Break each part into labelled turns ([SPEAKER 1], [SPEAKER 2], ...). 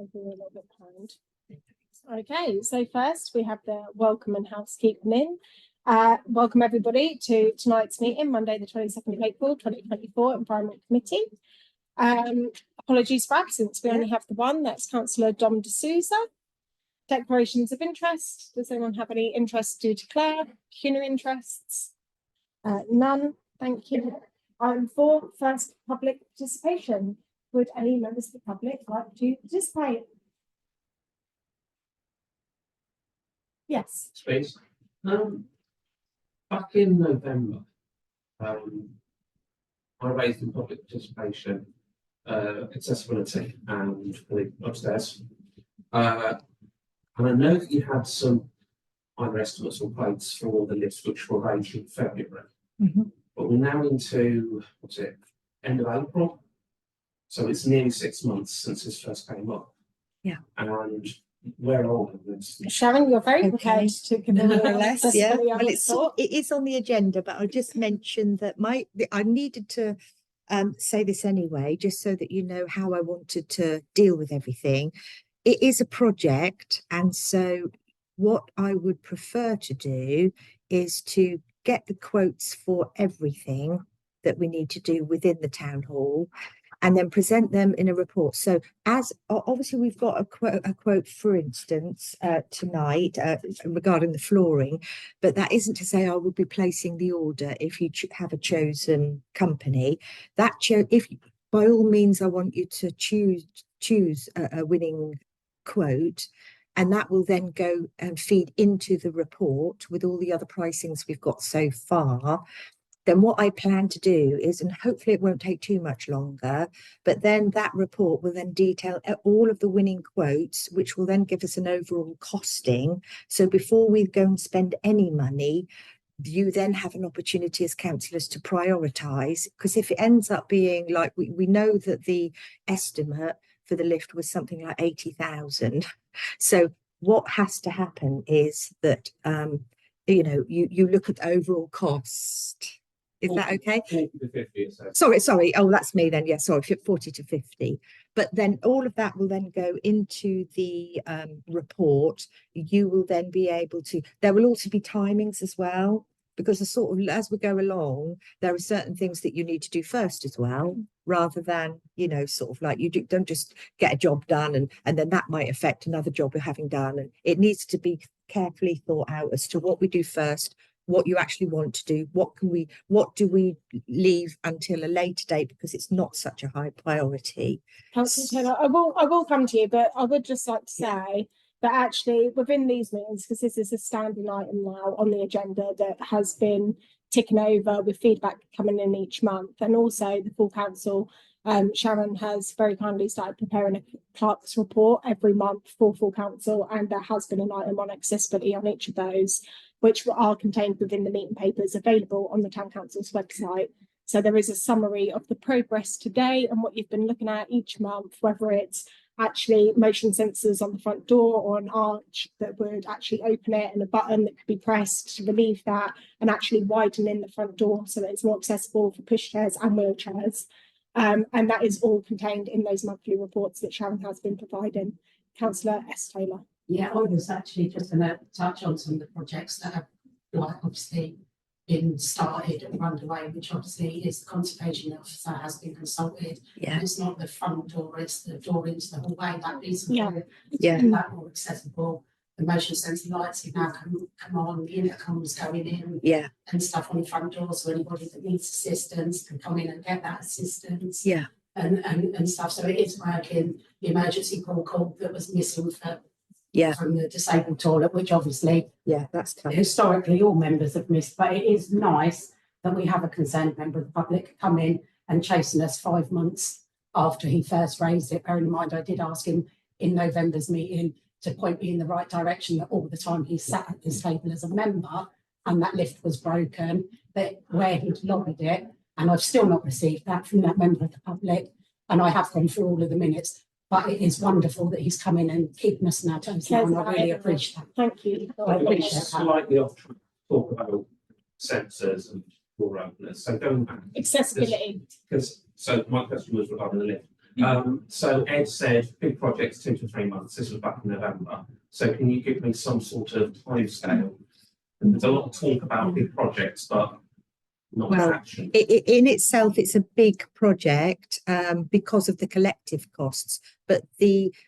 [SPEAKER 1] I'll be a little bit kind. Okay, so first we have the welcome and housekeeping in. Welcome everybody to tonight's meeting, Monday the 22nd of April 2024, Environment Committee. Apologies for absence, we only have the one, that's Councillor Dom D'Souza. Declarations of interest, does anyone have any interest to declare? Pecuniary interests? None, thank you. Item 4, first public participation. Would any members of the public like to participate? Yes.
[SPEAKER 2] Space. Back in November, I raised in public participation, accessibility and the upstairs. And I know that you had some either estimates or quotes for the lifts which were raised in February. But we're now into, what's it, end of April? So it's nearly 6 months since this first came up.
[SPEAKER 3] Yeah.
[SPEAKER 2] And where are we?
[SPEAKER 1] Sharon, you're very prepared to give me
[SPEAKER 3] More or less, yeah. Well,
[SPEAKER 1] it
[SPEAKER 3] it is on the agenda, but I'll just mention that I needed to say this anyway, just so that you know how I wanted to deal with everything. It is a project, and so what I would prefer to do is to get the quotes for everything that we need to do within the town hall, and then present them in a report. So as obviously we've got a quote, for instance, tonight regarding the flooring, but that isn't to say I would be placing the order if you have a chosen company. If by all means I want you to choose a winning quote, and that will then go and feed into the report with all the other pricings we've got so far. Then what I plan to do is, and hopefully it won't take too much longer, but then that report will then detail all of the winning quotes, which will then give us an overall costing. So before we go and spend any money, you then have an opportunity as councillors to prioritise, because if it ends up being like we know that the estimate for the lift was something like 80,000. So what has to happen is that you look at the overall cost. Is that okay?
[SPEAKER 2] 40 to 50,
[SPEAKER 3] Sorry. Oh, that's me then. Yeah, sorry, 40 to 50. But then all of that will then go into the report. You will then be able to, there will also be timings as well, because as we go along, there are certain things that you need to do first as well, rather than, don't just get a job done and then that might affect another job you're having done. And it needs to be carefully thought out as to what we do first, what you actually want to do, what do we leave until a later date, because it's not such a high priority.
[SPEAKER 1] Councillor Taylor, I will come to you, but I would just like to say that actually within these meetings, because this is a standing item now on the agenda that has been ticking over with feedback coming in each month, and also the full council, Sharon has very kindly started preparing a clerk's report every month for full council, and there has been an item on accessibility on each of those, which are contained within the meeting papers available on the town council's website. So there is a summary of the progress today and what you've been looking at each month, whether it's actually motion sensors on the front door or an arch that would actually open it, and a button that could be pressed to relieve that, and actually widening the front door so that it's more accessible for pushchairs and wheelchairs. And that is all contained in those monthly reports that Sharon has been providing. Councillor S. Taylor.
[SPEAKER 4] Yeah, I was actually just going to touch on some of the projects that have obviously been started and underway, which obviously is the conservation officer has been consulted.
[SPEAKER 3] Yeah.
[SPEAKER 4] And it's not the front door, it's the door into the hallway, that is that more accessible. The motion sensor lights have now come on, the intercoms going in, and stuff on the front door, so anybody that needs assistance can come in and get that assistance.
[SPEAKER 3] Yeah.
[SPEAKER 4] And stuff. So it is working. The emergency call that was missing from the disabled toilet, which obviously
[SPEAKER 3] that's tough.
[SPEAKER 4] Historically all members have missed, but it is nice that we have a concerned member of the public come in and chasing us 5 months after he first raised it. Bearing in mind I did ask him in November's meeting to point me in the right direction, that all the time he sat at this table as a member and that lift was broken, that where he'd lobbied it, and I've still not received that from that member of the public, and I have gone through all of the minutes. But it is wonderful that he's come in and keeping us in our toes now, and I really appreciate that.
[SPEAKER 1] Thank you.
[SPEAKER 4] I appreciate that.
[SPEAKER 2] Slightly off talk about sensors and door openers. So going back.
[SPEAKER 1] Accessibility.
[SPEAKER 2] So my question was regarding the lift. So Ed said big projects 2 to 3 months. This was back in November. So can you give me some sort of timescale? There's a lot of talk about big projects, but not
[SPEAKER 3] Well,
[SPEAKER 2] action.
[SPEAKER 3] In itself, it's a big project because of the collective costs. But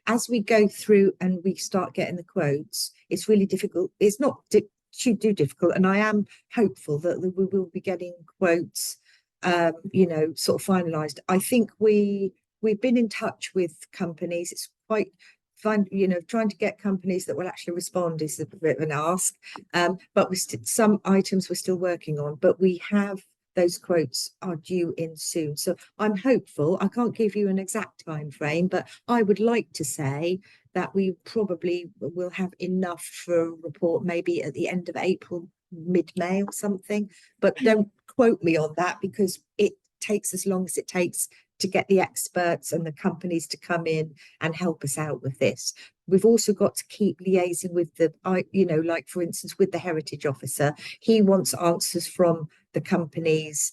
[SPEAKER 3] as we go through and we start getting the quotes, it's really difficult. It's not too difficult, and I am hopeful that we will be getting quotes, sort of finalised. I think we've been in touch with companies. It's quite fun, trying to get companies that will actually respond is a bit of an ask. But some items we're still working on, but we have those quotes are due in soon. So I'm hopeful. I can't give you an exact time frame, but I would like to say that we probably will have enough for a report maybe at the end of April, mid-May or something. But don't quote me on that because it takes as long as it takes to get the experts and the companies to come in and help us out with this. We've also got to keep liaising with like for instance, with the heritage officer. He wants answers from the companies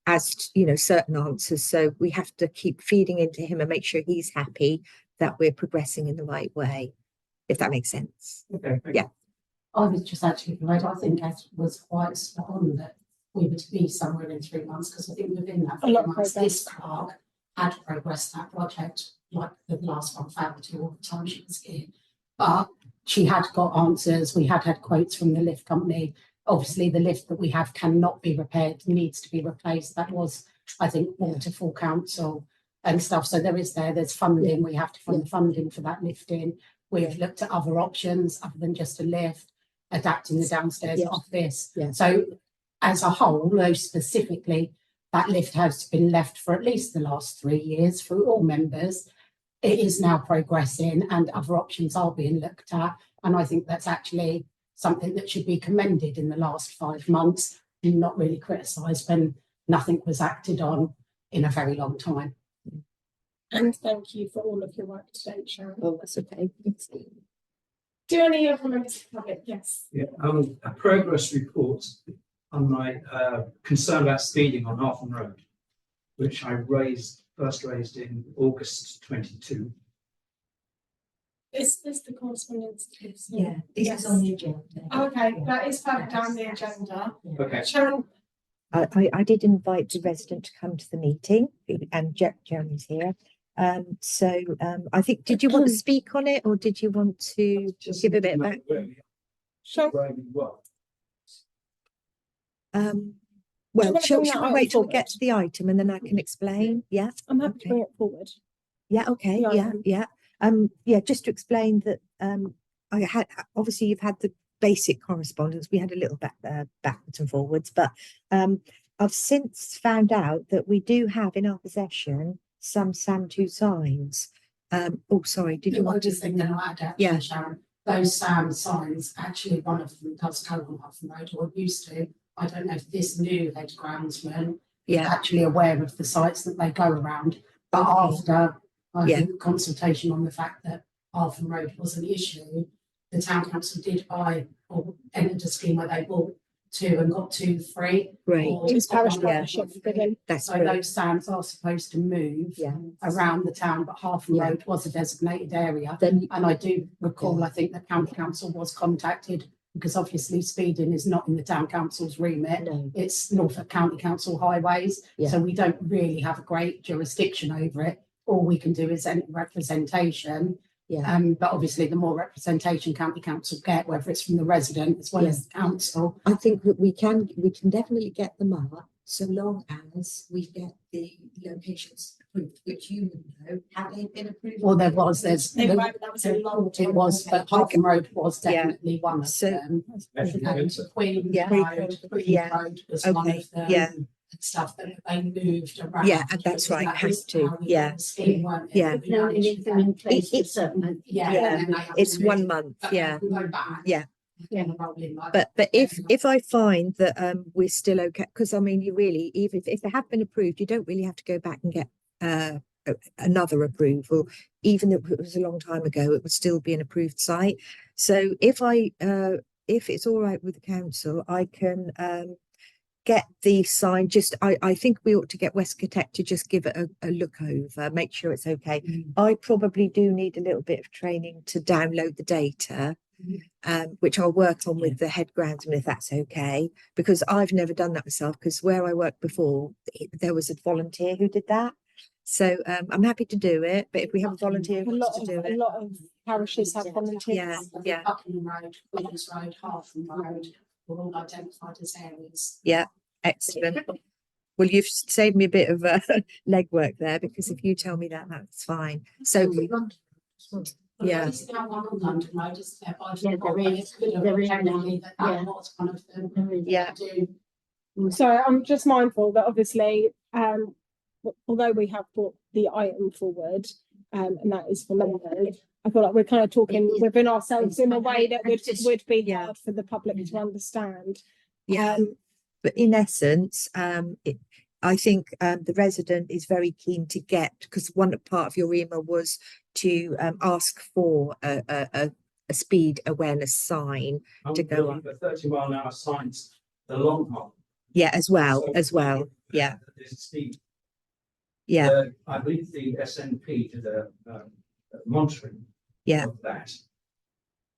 [SPEAKER 3] as, certain answers. So we have to keep feeding into him and make sure he's happy that we're progressing in the right way, if that makes sense.
[SPEAKER 2] Okay.
[SPEAKER 3] Yeah.
[SPEAKER 4] I was just actually right. I think Ed was quite spot on that we were to be somewhere in 3 months because I think within that
[SPEAKER 1] A lot
[SPEAKER 4] 3
[SPEAKER 1] of
[SPEAKER 4] months,
[SPEAKER 1] progress.
[SPEAKER 4] this clerk had progressed that project like the last one failed to all the time she was here. But she had got answers. We had quotes from the lift company. Obviously, the lift that we have cannot be repaired, needs to be replaced. That was, I think, Waterfall Council and stuff. So there's funding. We have to fund the funding for that lifting. We have looked at other options other than just a lift, adapting the downstairs
[SPEAKER 3] Yes.
[SPEAKER 4] office.
[SPEAKER 3] Yeah.
[SPEAKER 4] So as a whole, though specifically, that lift has been left for at least the last 3 years through all members. It is now progressing and other options are being looked at. And I think that's actually something that should be commended in the last 5 months and not really criticised when nothing was acted on in a very long time.
[SPEAKER 1] And thank you for all of your work today, Sharon.
[SPEAKER 3] Oh, that's okay.
[SPEAKER 1] Do any other members of the public? Yes.
[SPEAKER 5] Yeah, a progress report on my concern about speeding on Hartham Road, which I first raised in August 22.
[SPEAKER 1] Is this the correspondence?
[SPEAKER 6] Yeah, this
[SPEAKER 1] Yes.
[SPEAKER 6] is on the agenda.
[SPEAKER 1] Okay, that is further down the agenda.
[SPEAKER 5] Okay.
[SPEAKER 1] Sharon,
[SPEAKER 3] I did invite the resident to come to the meeting, and Jeremy's here. I think, did you want to speak on it, or did you want to give a bit of back?
[SPEAKER 1] Sharon,
[SPEAKER 3] Well,
[SPEAKER 1] wanna
[SPEAKER 3] shall
[SPEAKER 1] bring that
[SPEAKER 3] we
[SPEAKER 1] item
[SPEAKER 3] wait till we
[SPEAKER 1] forward?
[SPEAKER 3] get to the item and then I can explain? Yeah,
[SPEAKER 1] I'm happy to
[SPEAKER 3] Okay.
[SPEAKER 1] bring it forward.
[SPEAKER 3] yeah, okay,
[SPEAKER 1] The
[SPEAKER 3] yeah,
[SPEAKER 1] item.
[SPEAKER 3] yeah. Just to explain that, I had, obviously you've had the basic correspondence. We had a little backwards and forwards, but I've since found out that we do have in our possession some SAM2 signs. Oh, sorry, did you
[SPEAKER 4] I
[SPEAKER 3] want to?
[SPEAKER 4] just think that I add
[SPEAKER 3] Yeah.
[SPEAKER 4] actually, Sharon, those SAM signs, actually one of them does go on Hartham Road or used to. I don't know if this new head groundsman is
[SPEAKER 3] Yeah,
[SPEAKER 4] actually aware of the sites that they go around. But
[SPEAKER 3] Okay.
[SPEAKER 4] after I
[SPEAKER 3] Yeah.
[SPEAKER 4] think consultation on the fact that Hartham Road was an issue, the town council did buy or entered a scheme where they bought 2 and got 2 free.
[SPEAKER 3] great,
[SPEAKER 4] or
[SPEAKER 1] It's parish
[SPEAKER 4] got one
[SPEAKER 1] partnership
[SPEAKER 4] free.
[SPEAKER 1] with him.
[SPEAKER 3] that's
[SPEAKER 4] So
[SPEAKER 3] brilliant.
[SPEAKER 4] those SAMs are supposed to move
[SPEAKER 3] Yeah,
[SPEAKER 4] around the town, but Hartham
[SPEAKER 3] Yeah.
[SPEAKER 4] Road was a designated area.
[SPEAKER 3] then,
[SPEAKER 4] And I do recall, I think the county council was contacted because obviously speeding is not in the town council's remit.
[SPEAKER 3] no,
[SPEAKER 4] It's Norfolk County Council highways,
[SPEAKER 3] Yeah.
[SPEAKER 4] so we don't really have a great jurisdiction over it. All we can do is enter representation.
[SPEAKER 3] yeah,
[SPEAKER 4] But obviously the more representation county council get, whether it's from the resident as well
[SPEAKER 3] Yeah.
[SPEAKER 4] as the council.
[SPEAKER 3] I think that we can definitely get them up so long as we get the locations approved, which you would know, have they been approved?
[SPEAKER 4] Well, there's.
[SPEAKER 1] They were, that was a long time.
[SPEAKER 4] It was,
[SPEAKER 1] ago.
[SPEAKER 4] but Hartham Road was
[SPEAKER 3] Yeah.
[SPEAKER 4] definitely one of
[SPEAKER 3] So-
[SPEAKER 4] them.
[SPEAKER 2] Actually,
[SPEAKER 4] And
[SPEAKER 2] it's-
[SPEAKER 4] Queen
[SPEAKER 3] Yeah.
[SPEAKER 4] Road, Queen
[SPEAKER 3] Yeah.
[SPEAKER 4] Road was one
[SPEAKER 3] Okay,
[SPEAKER 4] of them.
[SPEAKER 3] yeah.
[SPEAKER 4] And stuff that they moved around.
[SPEAKER 3] Yeah, and that's
[SPEAKER 4] because
[SPEAKER 3] right,
[SPEAKER 4] that
[SPEAKER 3] has
[SPEAKER 4] is
[SPEAKER 3] to,
[SPEAKER 4] how we got
[SPEAKER 3] yeah.
[SPEAKER 4] the scheme, weren't it?
[SPEAKER 3] Yeah.
[SPEAKER 4] We
[SPEAKER 6] No,
[SPEAKER 4] managed
[SPEAKER 6] anything
[SPEAKER 4] to
[SPEAKER 6] in place for
[SPEAKER 3] It's-
[SPEAKER 6] certain.
[SPEAKER 4] Yeah.
[SPEAKER 3] Yeah.
[SPEAKER 4] and then they have to
[SPEAKER 3] It's
[SPEAKER 4] move
[SPEAKER 3] 1
[SPEAKER 4] it,
[SPEAKER 3] month,
[SPEAKER 4] but
[SPEAKER 3] yeah,
[SPEAKER 4] they go back.
[SPEAKER 3] Yeah.
[SPEAKER 4] And rolling like
[SPEAKER 3] but if I find that we're still okay, because I mean, you really, even if they have been approved, you don't really have to go back and get another approval. Even if it was a long time ago, it would still be an approved site. So if it's all right with the council, I can get the sign, I think we ought to get Westcotec to just give it a look over, make sure it's okay. I probably do need a little bit of training to download the data, which I'll work on with the head groundsman if that's okay, because I've never done that myself, because where I worked before, there was a volunteer who did that. So I'm happy to do it, but if we have a volunteer who wants to do
[SPEAKER 1] A
[SPEAKER 3] it,
[SPEAKER 1] lot of parishes have volunteers.
[SPEAKER 3] Yeah.
[SPEAKER 4] Buckingham Road, Williams Road, Hartham Road were all identified as areas.
[SPEAKER 3] excellent. Well, you've saved me a bit of legwork there, because if you tell me that, that's fine. So, yeah.
[SPEAKER 4] It's now one on London Road, isn't there? By
[SPEAKER 6] Yeah,
[SPEAKER 4] default,
[SPEAKER 6] there
[SPEAKER 4] but
[SPEAKER 6] is.
[SPEAKER 4] it's good of
[SPEAKER 6] There
[SPEAKER 4] it
[SPEAKER 6] is
[SPEAKER 4] generally that
[SPEAKER 6] yeah.
[SPEAKER 4] was one of them.
[SPEAKER 3] Yeah.
[SPEAKER 4] Do
[SPEAKER 1] So I'm just mindful that obviously, although we have brought the item forward, and that is for Monday, I feel like we're kind of talking within ourselves in a way that would be
[SPEAKER 3] Yeah.
[SPEAKER 1] hard for the public to understand.
[SPEAKER 3] Yeah. But in essence, I think the resident is very keen to get, because one part of your email was to ask for a speed awareness sign to go on.
[SPEAKER 5] The 30-mile-an-hour signs, the long haul.
[SPEAKER 3] Yeah, as well. Yeah,
[SPEAKER 5] There's a speed.
[SPEAKER 3] yeah,
[SPEAKER 5] I believe the SNP did a monitoring.
[SPEAKER 3] Yeah.
[SPEAKER 5] Of that.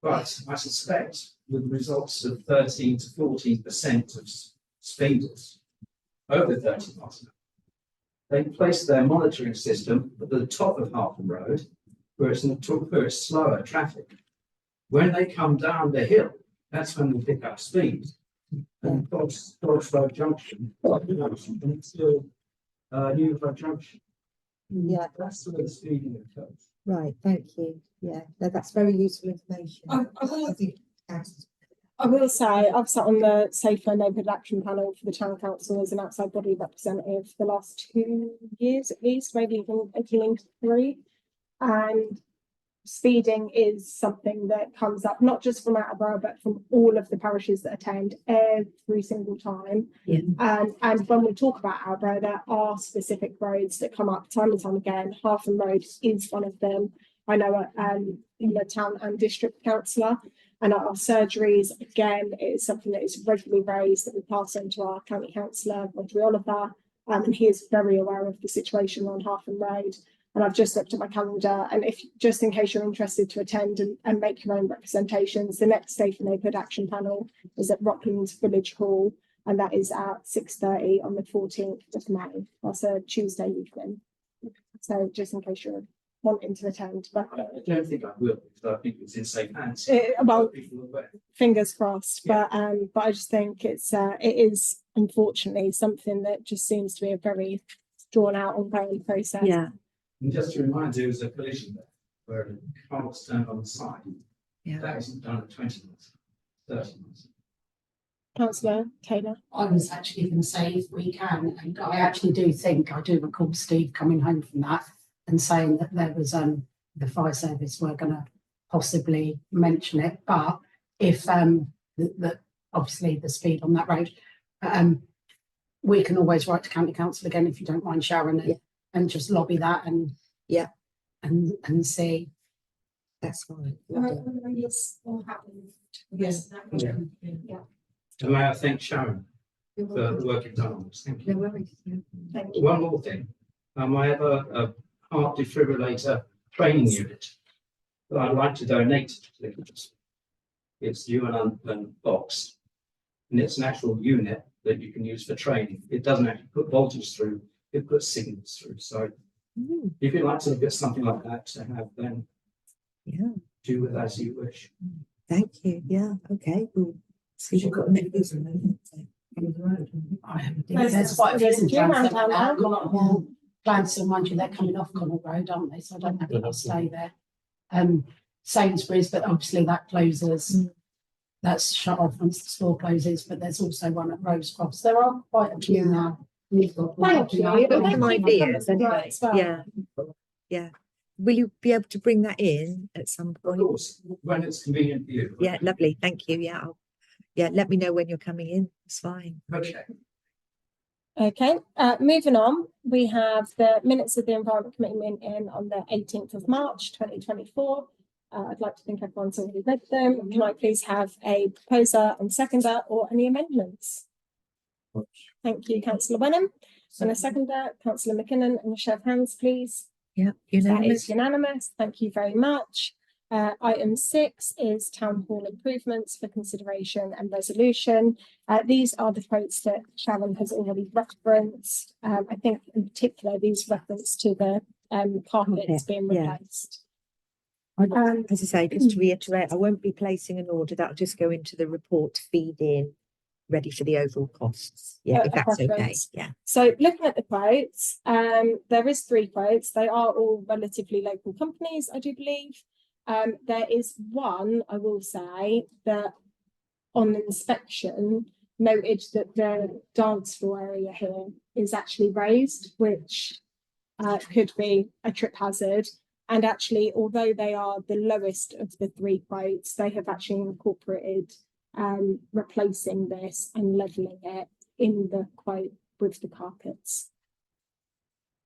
[SPEAKER 5] But I suspect with results of 13 to 14% of speeders over 30 miles an hour, they place their monitoring system at the top of Hartham Road, where it's slower traffic. When they come down the hill, that's when they pick up speed. And Dodge Road Junction, until New Road Junction.
[SPEAKER 3] yeah.
[SPEAKER 5] That's where the speeding occurs.
[SPEAKER 3] Right, thank you. Yeah, that's very useful information.
[SPEAKER 1] I will say, I've sat on the Safer Neighbourhood Action Panel for the Town Council as an outside body representative for the last 2 years at least, maybe even 3. And speeding is something that comes up, not just from Attleborough, but from all of the parishes that attend every single time.
[SPEAKER 3] Yeah.
[SPEAKER 1] And when we talk about Attleborough, there are specific roads that come up time and time again. Hartham Road is one of them. I know the town and district councillor, and our surgeries, again, it is something that is regularly raised that we pass on to our county councillor, Roger Oliver, and he is very aware of the situation on Hartham Road. And I've just looked at my calendar, and if just in case you're interested to attend and make your own representations, the next Safer Neighbourhood Action Panel is at Rocklands Village Hall, and that is at 6:30 on the 14th of May. That's a Tuesday evening. So just in case you're wanting to attend, but
[SPEAKER 5] I don't think I will, because I think it's in safe hands.
[SPEAKER 1] well,
[SPEAKER 5] People are aware.
[SPEAKER 1] fingers crossed.
[SPEAKER 5] Yeah.
[SPEAKER 1] But I just think it is unfortunately something that just seems to be a very drawn out, ongoing process.
[SPEAKER 3] Yeah,
[SPEAKER 5] And just to remind you, there was a collision there where a car was turned on the side.
[SPEAKER 3] yeah.
[SPEAKER 5] That isn't done at 20 miles, 30 miles.
[SPEAKER 1] Councillor Taylor.
[SPEAKER 4] I was actually going to say if we can, and I actually do think, I do recall Steve coming home from that and saying that there was the fire service were going to possibly mention it, but if obviously the speed on that road, we can always write to county council again if you don't mind, Sharon, and just lobby that and and see.
[SPEAKER 3] That's fine.
[SPEAKER 1] Yes.
[SPEAKER 4] Yes.
[SPEAKER 5] Yeah. And may I thank Sharon for the work you've done on this. Thank you.
[SPEAKER 1] Thank you.
[SPEAKER 5] One more thing. I have a heart defibrillator training unit that I'd like to donate to the council. It's new and box, and it's an actual unit that you can use for training. It doesn't actually put voltage through, it puts signals through. So if you'd like to get something like that to have, then
[SPEAKER 3] Yeah,
[SPEAKER 5] do with as you wish.
[SPEAKER 3] thank you. Yeah, okay. We'll see what got next.
[SPEAKER 4] There's quite a few
[SPEAKER 1] There's a few around
[SPEAKER 4] plans
[SPEAKER 1] town now.
[SPEAKER 4] now. Plans, so mind you, they're coming off Connell Road, aren't they? So I don't know if they'll stay there. Sainsbury's, but obviously that closes. That's shut off once the store closes, but there's also one at Rose Cross. There are quite a few now. We've got
[SPEAKER 1] Thank you.
[SPEAKER 3] You've got
[SPEAKER 1] Thank
[SPEAKER 3] some
[SPEAKER 1] you for
[SPEAKER 3] ideas
[SPEAKER 1] coming
[SPEAKER 3] anyway.
[SPEAKER 1] as well.
[SPEAKER 3] Yeah, yeah. Will you be able to bring that in at some
[SPEAKER 5] Of
[SPEAKER 3] point?
[SPEAKER 5] course, when it's convenient for you.
[SPEAKER 3] Yeah, lovely. Thank you. Yeah, let me know when you're coming in. It's fine.
[SPEAKER 5] Okay.
[SPEAKER 1] Okay, moving on, we have the minutes of the Environment Committee meeting on the 18th of March 2024. I'd like to think everyone's already read them. Can I please have a proposer and seconder or any amendments? Thank you, councillor Wenham. And a seconder, councillor McKinnon, and a show of hands, please.
[SPEAKER 3] Yeah,
[SPEAKER 1] That is
[SPEAKER 3] unanimous.
[SPEAKER 1] unanimous. Thank you very much. Item 6 is town hall improvements for consideration and resolution. These are the quotes that Sharon has already referenced. I think in particular, these reference to the carpets being
[SPEAKER 3] yeah.
[SPEAKER 1] replaced.
[SPEAKER 3] As I say, just to reiterate, I won't be placing an order. That'll just go into the report to feed in, ready for the overall costs. Yeah, if
[SPEAKER 1] A
[SPEAKER 3] that's okay.
[SPEAKER 1] preference.
[SPEAKER 3] Yeah.
[SPEAKER 1] So looking at the quotes, there is 3 quotes. They are all relatively local companies, I do believe. There is one, I will say, that on inspection noted that the dance floor area here is actually raised, which could be a trip hazard. And actually, although they are the lowest of the 3 quotes, they have actually incorporated replacing this and levelling it in the quote with the carpets.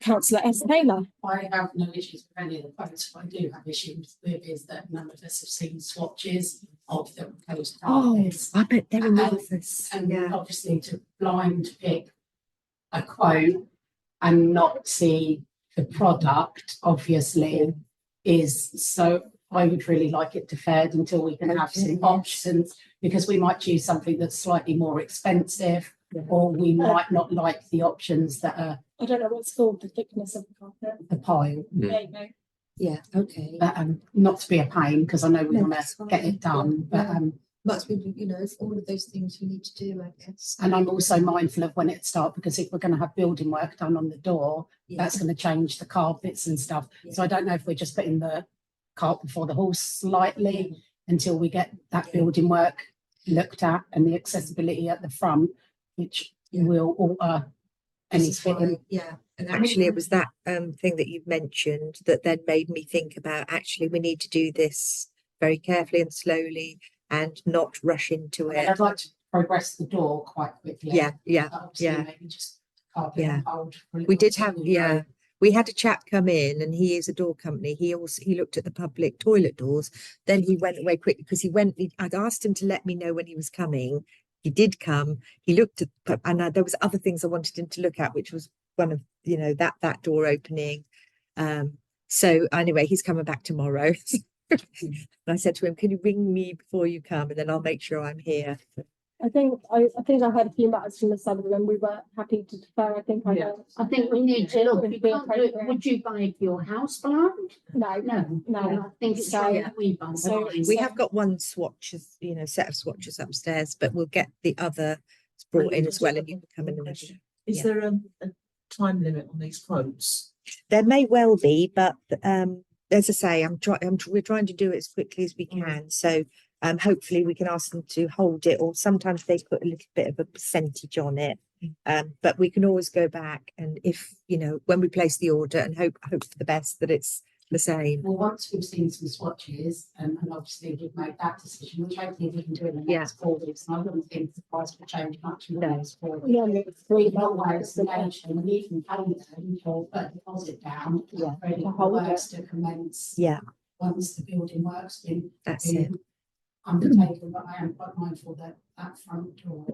[SPEAKER 1] Councillor S. Taylor.
[SPEAKER 4] I have no issues with any of the quotes. What I do have issues with is that none of us have seen swatches of the proposed carpets.
[SPEAKER 3] I bet they're
[SPEAKER 4] And-
[SPEAKER 3] enormous.
[SPEAKER 4] And
[SPEAKER 3] Yeah.
[SPEAKER 4] obviously to blind pick a quote and not see the product, obviously, is so. I would really like it deferred until we can have some options, because we might choose something that's slightly more expensive, or we might not like the options that are
[SPEAKER 1] I don't know what's called the thickness of the carpet.
[SPEAKER 4] the pile.
[SPEAKER 1] There you go.
[SPEAKER 3] Yeah, okay.
[SPEAKER 4] But not to be a pain, because I know we
[SPEAKER 3] No,
[SPEAKER 4] want
[SPEAKER 3] that's
[SPEAKER 4] to get
[SPEAKER 3] fine.
[SPEAKER 4] it done, but
[SPEAKER 6] Must be, you know, all of those things you need to do, I guess.
[SPEAKER 4] and I'm also mindful of when it starts, because if we're going to have building work done on the door, that's going to change the carpets and stuff. So I don't know if we're just putting the cart before the horse slightly until we get that building work looked at and the accessibility at the front, which will alter any
[SPEAKER 6] This is why,
[SPEAKER 4] fitting.
[SPEAKER 6] yeah. And
[SPEAKER 3] Actually, it was that thing that you've mentioned that then made me think about, actually, we need to do this very carefully and slowly and not rush into
[SPEAKER 4] And
[SPEAKER 3] it.
[SPEAKER 4] I'd like to progress the door quite quickly.
[SPEAKER 3] Yeah, yeah,
[SPEAKER 4] But obviously
[SPEAKER 3] yeah.
[SPEAKER 4] maybe just carpet
[SPEAKER 3] Yeah.
[SPEAKER 4] on hold for a
[SPEAKER 3] We
[SPEAKER 4] little
[SPEAKER 3] did
[SPEAKER 4] bit
[SPEAKER 3] have,
[SPEAKER 4] and
[SPEAKER 3] yeah,
[SPEAKER 4] go.
[SPEAKER 3] we had a chap come in and he is a door company. He looked at the public toilet doors. Then he went away quickly because I'd asked him to let me know when he was coming. He did come. He looked at, and there was other things I wanted him to look at, which was one of, that door opening. So anyway, he's coming back tomorrow. And I said to him, can you ring me before you come? And then I'll make sure I'm here.
[SPEAKER 1] I think I heard a few matters from the Sutherland. We were happy to defer. I think I heard.
[SPEAKER 7] I think we need to look,
[SPEAKER 1] Would
[SPEAKER 7] you
[SPEAKER 1] be
[SPEAKER 7] can't do it.
[SPEAKER 1] appropriate.
[SPEAKER 7] Would you buy your house blind?
[SPEAKER 1] No,
[SPEAKER 7] No.
[SPEAKER 1] No.
[SPEAKER 7] I think it's
[SPEAKER 1] So-
[SPEAKER 7] right that we buy
[SPEAKER 1] so-
[SPEAKER 7] blind.
[SPEAKER 3] We have got one swatches, set of swatches upstairs, but we'll get the other brought in as well, and you can come in and look.
[SPEAKER 8] Is
[SPEAKER 3] Yeah.
[SPEAKER 8] there a time limit on these quotes?
[SPEAKER 3] There may well be, but as I say, we're trying to do it as quickly as we can. So hopefully we can ask them to hold it, or sometimes they put a little bit of a percentage on it. But we can always go back, and if when we place the order, and hope for the best that it's the same.
[SPEAKER 4] Well, once we've seen some swatches, and obviously we've made that decision, which hopefully we can do in the
[SPEAKER 3] Yeah.
[SPEAKER 4] next 4 weeks, and I wouldn't think the price will change much in the
[SPEAKER 3] No.
[SPEAKER 4] next 4 weeks.
[SPEAKER 1] we only have 3
[SPEAKER 4] We've always
[SPEAKER 1] months.
[SPEAKER 4] engaged and we even paid them to put a deposit down.
[SPEAKER 3] Yeah.
[SPEAKER 4] Ready
[SPEAKER 1] To
[SPEAKER 4] for
[SPEAKER 1] hold
[SPEAKER 4] works to commence
[SPEAKER 3] Yeah,
[SPEAKER 4] once the building work's been
[SPEAKER 3] that's it.
[SPEAKER 4] undertaken, but I am quite mindful that that front door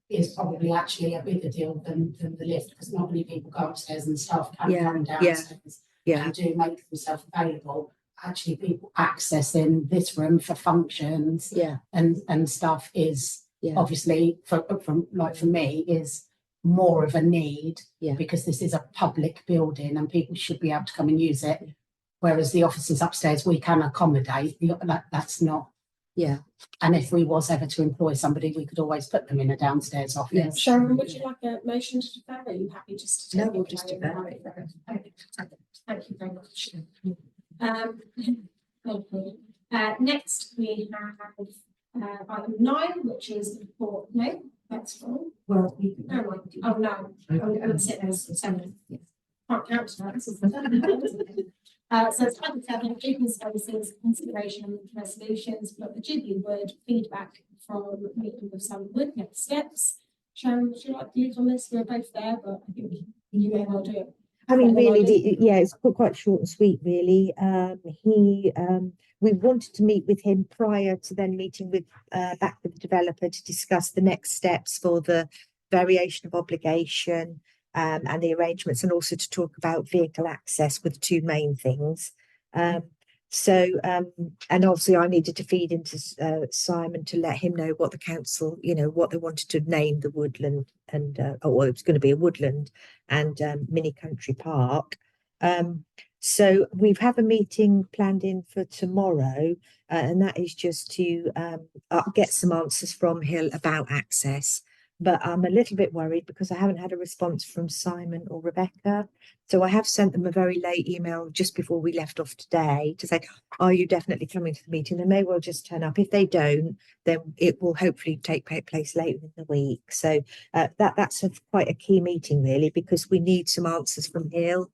[SPEAKER 4] is probably actually a bigger deal than the lift, because not many people go upstairs and staff can
[SPEAKER 3] Yeah,
[SPEAKER 4] come
[SPEAKER 3] yeah,
[SPEAKER 4] downstairs
[SPEAKER 3] Yeah,
[SPEAKER 4] and do make themselves available. Actually, people accessing this room for functions
[SPEAKER 3] yeah,
[SPEAKER 4] and stuff is
[SPEAKER 3] yeah,
[SPEAKER 4] obviously for me is more of a need,
[SPEAKER 3] Yeah.
[SPEAKER 4] because this is a public building and people should be able to come and use it. Whereas the offices upstairs, we can accommodate, that's not.
[SPEAKER 3] yeah.
[SPEAKER 4] And if we was ever to employ somebody, we could always put them in a downstairs office.
[SPEAKER 1] Sharon, would you like a motion to defer? Are you happy just to?
[SPEAKER 3] No,
[SPEAKER 1] take
[SPEAKER 3] we'll
[SPEAKER 1] it
[SPEAKER 3] just
[SPEAKER 1] away?
[SPEAKER 3] defer.
[SPEAKER 1] Okay, thank you very much. Thank you. Next we have item 9, which is report. No, that's full.
[SPEAKER 4] Well,
[SPEAKER 1] Oh no, I'm going to sit there as 7. Can't count that. So it's item 7, open spaces, consideration and resolutions, but the Ghibli Wood feedback from meeting with some wood next steps. Sharon, would you like to lead on this? We're both there, but I think you may well do it.
[SPEAKER 3] I mean,
[SPEAKER 1] Better than I
[SPEAKER 3] really,
[SPEAKER 1] do.
[SPEAKER 3] it's quite short and sweet, really. We wanted to meet with him prior to then meeting with back with the developer to discuss the next steps for the variation of obligation, and the arrangements, and also to talk about vehicle access with the two main things. And obviously I needed to feed into Simon to let him know what the council, what they wanted to name the woodland, and or it was going to be a woodland and mini country park. So we've have a meeting planned in for tomorrow, and that is just to get some answers from Hill about access. But I'm a little bit worried because I haven't had a response from Simon or Rebecca. So I have sent them a very late email just before we left off today to say, are you definitely coming to the meeting? They may well just turn up. If they don't, then it will hopefully take place later in the week. So that's quite a key meeting really, because we need some answers from Hill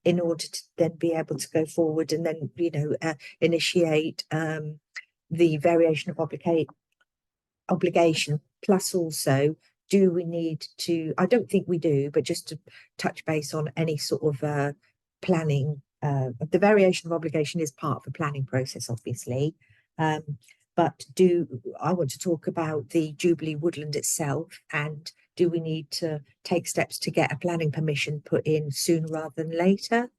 [SPEAKER 3] in order to then be able to go forward and then, initiate the variation of obligation. Plus also, do we need to, I don't think we do, but just to touch base on any sort of planning, the variation of obligation is part of the planning process, obviously. But I want to talk about the Jubilee Woodland itself, and do we need to take steps to get a planning permission put in sooner rather than later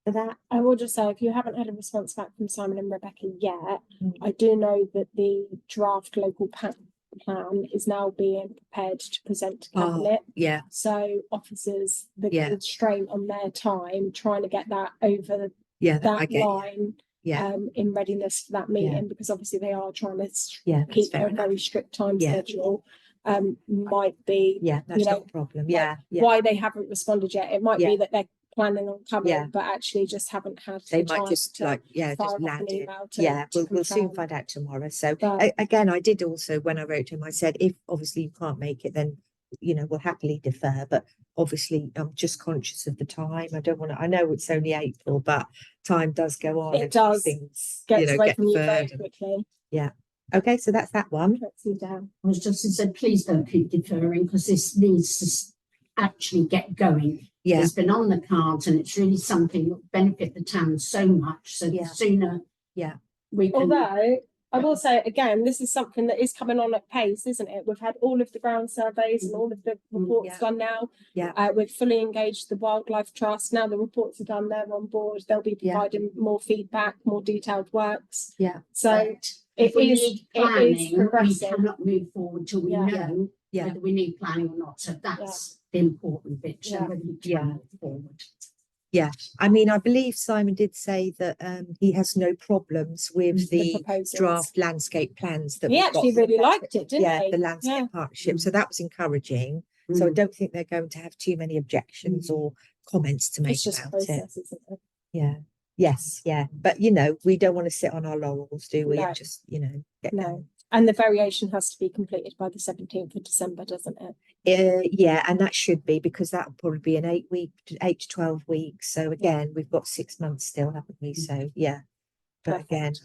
[SPEAKER 3] for that?
[SPEAKER 1] I will just say, if you haven't had a response back from Simon and Rebecca yet,
[SPEAKER 3] Mm.
[SPEAKER 1] I do know that the draft local plan is now being prepared to present to cabinet.
[SPEAKER 3] Yeah,
[SPEAKER 1] So officers, the
[SPEAKER 3] Yeah.
[SPEAKER 1] constraint on their time trying to get that over
[SPEAKER 3] yeah, I
[SPEAKER 1] that
[SPEAKER 3] get you.
[SPEAKER 1] line
[SPEAKER 3] Yeah,
[SPEAKER 1] in readiness for that meeting, because obviously they are trying to
[SPEAKER 3] yeah, that's
[SPEAKER 1] keep
[SPEAKER 3] fair
[SPEAKER 1] a
[SPEAKER 3] enough.
[SPEAKER 1] very strict time
[SPEAKER 3] Yeah.
[SPEAKER 1] schedule. Might be
[SPEAKER 3] Yeah, that's
[SPEAKER 1] know,
[SPEAKER 3] not a problem. Yeah, yeah.
[SPEAKER 1] why they haven't responded yet. It might
[SPEAKER 3] Yeah.
[SPEAKER 1] be that they're planning on coming,
[SPEAKER 3] Yeah.
[SPEAKER 1] but actually just haven't had
[SPEAKER 3] They
[SPEAKER 1] the
[SPEAKER 3] might
[SPEAKER 1] time
[SPEAKER 3] just
[SPEAKER 1] to
[SPEAKER 3] fire
[SPEAKER 1] just
[SPEAKER 3] off an
[SPEAKER 1] landed.
[SPEAKER 3] email yeah, we'll soon find out tomorrow. So
[SPEAKER 1] But-
[SPEAKER 3] again, I did also, when I wrote to him, I said, if obviously you can't make it, then we'll happily defer. But obviously I'm just conscious of the time. I don't want to, I know it's only April, but time does go on.
[SPEAKER 1] It
[SPEAKER 3] and
[SPEAKER 1] does.
[SPEAKER 3] things,
[SPEAKER 1] Gets away
[SPEAKER 3] get
[SPEAKER 1] from you very
[SPEAKER 3] deferred.
[SPEAKER 1] quickly.
[SPEAKER 3] Okay, so that's that one.
[SPEAKER 1] Cuts you down.
[SPEAKER 7] I was just to say, please don't keep deferring because this needs to actually get going.
[SPEAKER 3] Yeah,
[SPEAKER 7] It's been on the cards and it's really something that will benefit the town so much. So
[SPEAKER 3] Yeah.
[SPEAKER 7] the sooner
[SPEAKER 3] Yeah.
[SPEAKER 7] we can.
[SPEAKER 1] Although I will say again, this is something that is coming on at pace, isn't it? We've had all of the ground surveys and all of the reports
[SPEAKER 3] Yeah.
[SPEAKER 1] done now.
[SPEAKER 3] Yeah.
[SPEAKER 1] We've fully engaged the Wildlife Trust. Now the reports are done, they're on board. They'll be
[SPEAKER 3] Yeah.
[SPEAKER 1] providing more feedback, more detailed works.
[SPEAKER 3] Yeah.
[SPEAKER 1] So
[SPEAKER 7] But if
[SPEAKER 1] it
[SPEAKER 7] we
[SPEAKER 1] is-
[SPEAKER 7] need
[SPEAKER 1] it is
[SPEAKER 7] planning, we
[SPEAKER 1] progressing.
[SPEAKER 7] cannot move forward till we
[SPEAKER 1] Yeah.
[SPEAKER 7] know
[SPEAKER 3] Yeah.
[SPEAKER 7] whether we need planning or not. So that's the important bit. So
[SPEAKER 1] Yeah.
[SPEAKER 7] whether we
[SPEAKER 3] Yeah.
[SPEAKER 7] can move forward.
[SPEAKER 3] I mean, I believe Simon did say that he has no problems with
[SPEAKER 1] the
[SPEAKER 3] the
[SPEAKER 1] proposals.
[SPEAKER 3] draft landscape plans that
[SPEAKER 1] He
[SPEAKER 3] we've
[SPEAKER 1] actually
[SPEAKER 3] got.
[SPEAKER 1] really liked it, didn't
[SPEAKER 3] Yeah,
[SPEAKER 1] he?
[SPEAKER 3] the landscape partnership. So that was encouraging. So I don't think they're going to have too many objections or comments to make
[SPEAKER 1] It's just
[SPEAKER 3] about it.
[SPEAKER 1] process, isn't it?
[SPEAKER 3] Yeah. Yes, yeah. But we don't want to sit on our laurels, do we?
[SPEAKER 1] No.
[SPEAKER 3] And just, get
[SPEAKER 1] No.
[SPEAKER 3] going.
[SPEAKER 1] And the variation has to be completed by the 17th of December, doesn't it?
[SPEAKER 3] Yeah, and that should be, because that'll probably be an 8 to 12 weeks. So again, we've got 6 months still, haven't we? So yeah. But again,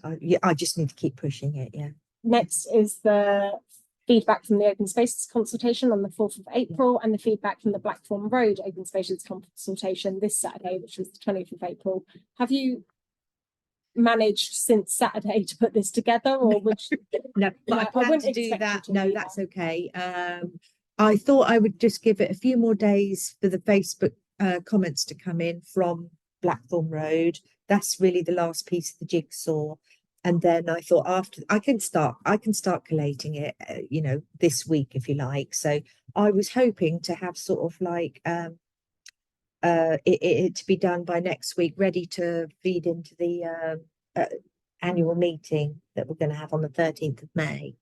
[SPEAKER 3] I just need to keep pushing it. Yeah.
[SPEAKER 1] Next is the feedback from the open spaces consultation on the 4th of April and the feedback from the Blackthorn Road open spaces consultation this Saturday, which was the 20th of April. Have you managed since Saturday to put this together, or would you?
[SPEAKER 3] No, but I
[SPEAKER 1] Yeah, I
[SPEAKER 3] plan
[SPEAKER 1] wouldn't
[SPEAKER 3] to do
[SPEAKER 1] expect you
[SPEAKER 3] that.
[SPEAKER 1] to
[SPEAKER 3] No,
[SPEAKER 1] do
[SPEAKER 3] that's
[SPEAKER 1] that.
[SPEAKER 3] okay. I thought I would just give it a few more days for the Facebook comments to come in from Blackthorn Road. That's really the last piece of the jigsaw. And then I thought after I can start collating it, this week, if you like. So I was hoping to have sort of like it to be done by next week, ready to feed into the annual meeting that we're going to have on the 13th of May.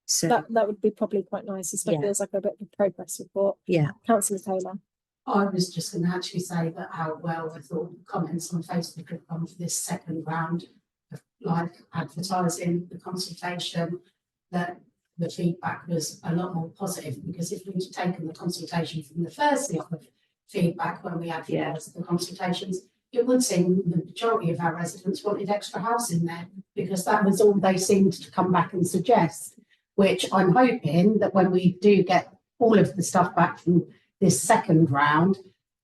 [SPEAKER 3] So
[SPEAKER 1] That would be probably quite nice, especially
[SPEAKER 3] Yeah.
[SPEAKER 1] as like a bit of a progress report.
[SPEAKER 3] yeah,
[SPEAKER 1] Councillor Taylor.
[SPEAKER 4] I was just going to actually say that how well I thought the comments on Facebook have gone for this second round of like advertising the consultation, that the feedback was a lot more positive, because if we'd taken the consultation from the first lot of feedback when we advertised the consultations, it would seem the majority of our residents wanted extra house in there, because that was all they seemed to come back and suggest, which I'm hoping that when we do get all of the stuff back from this second round,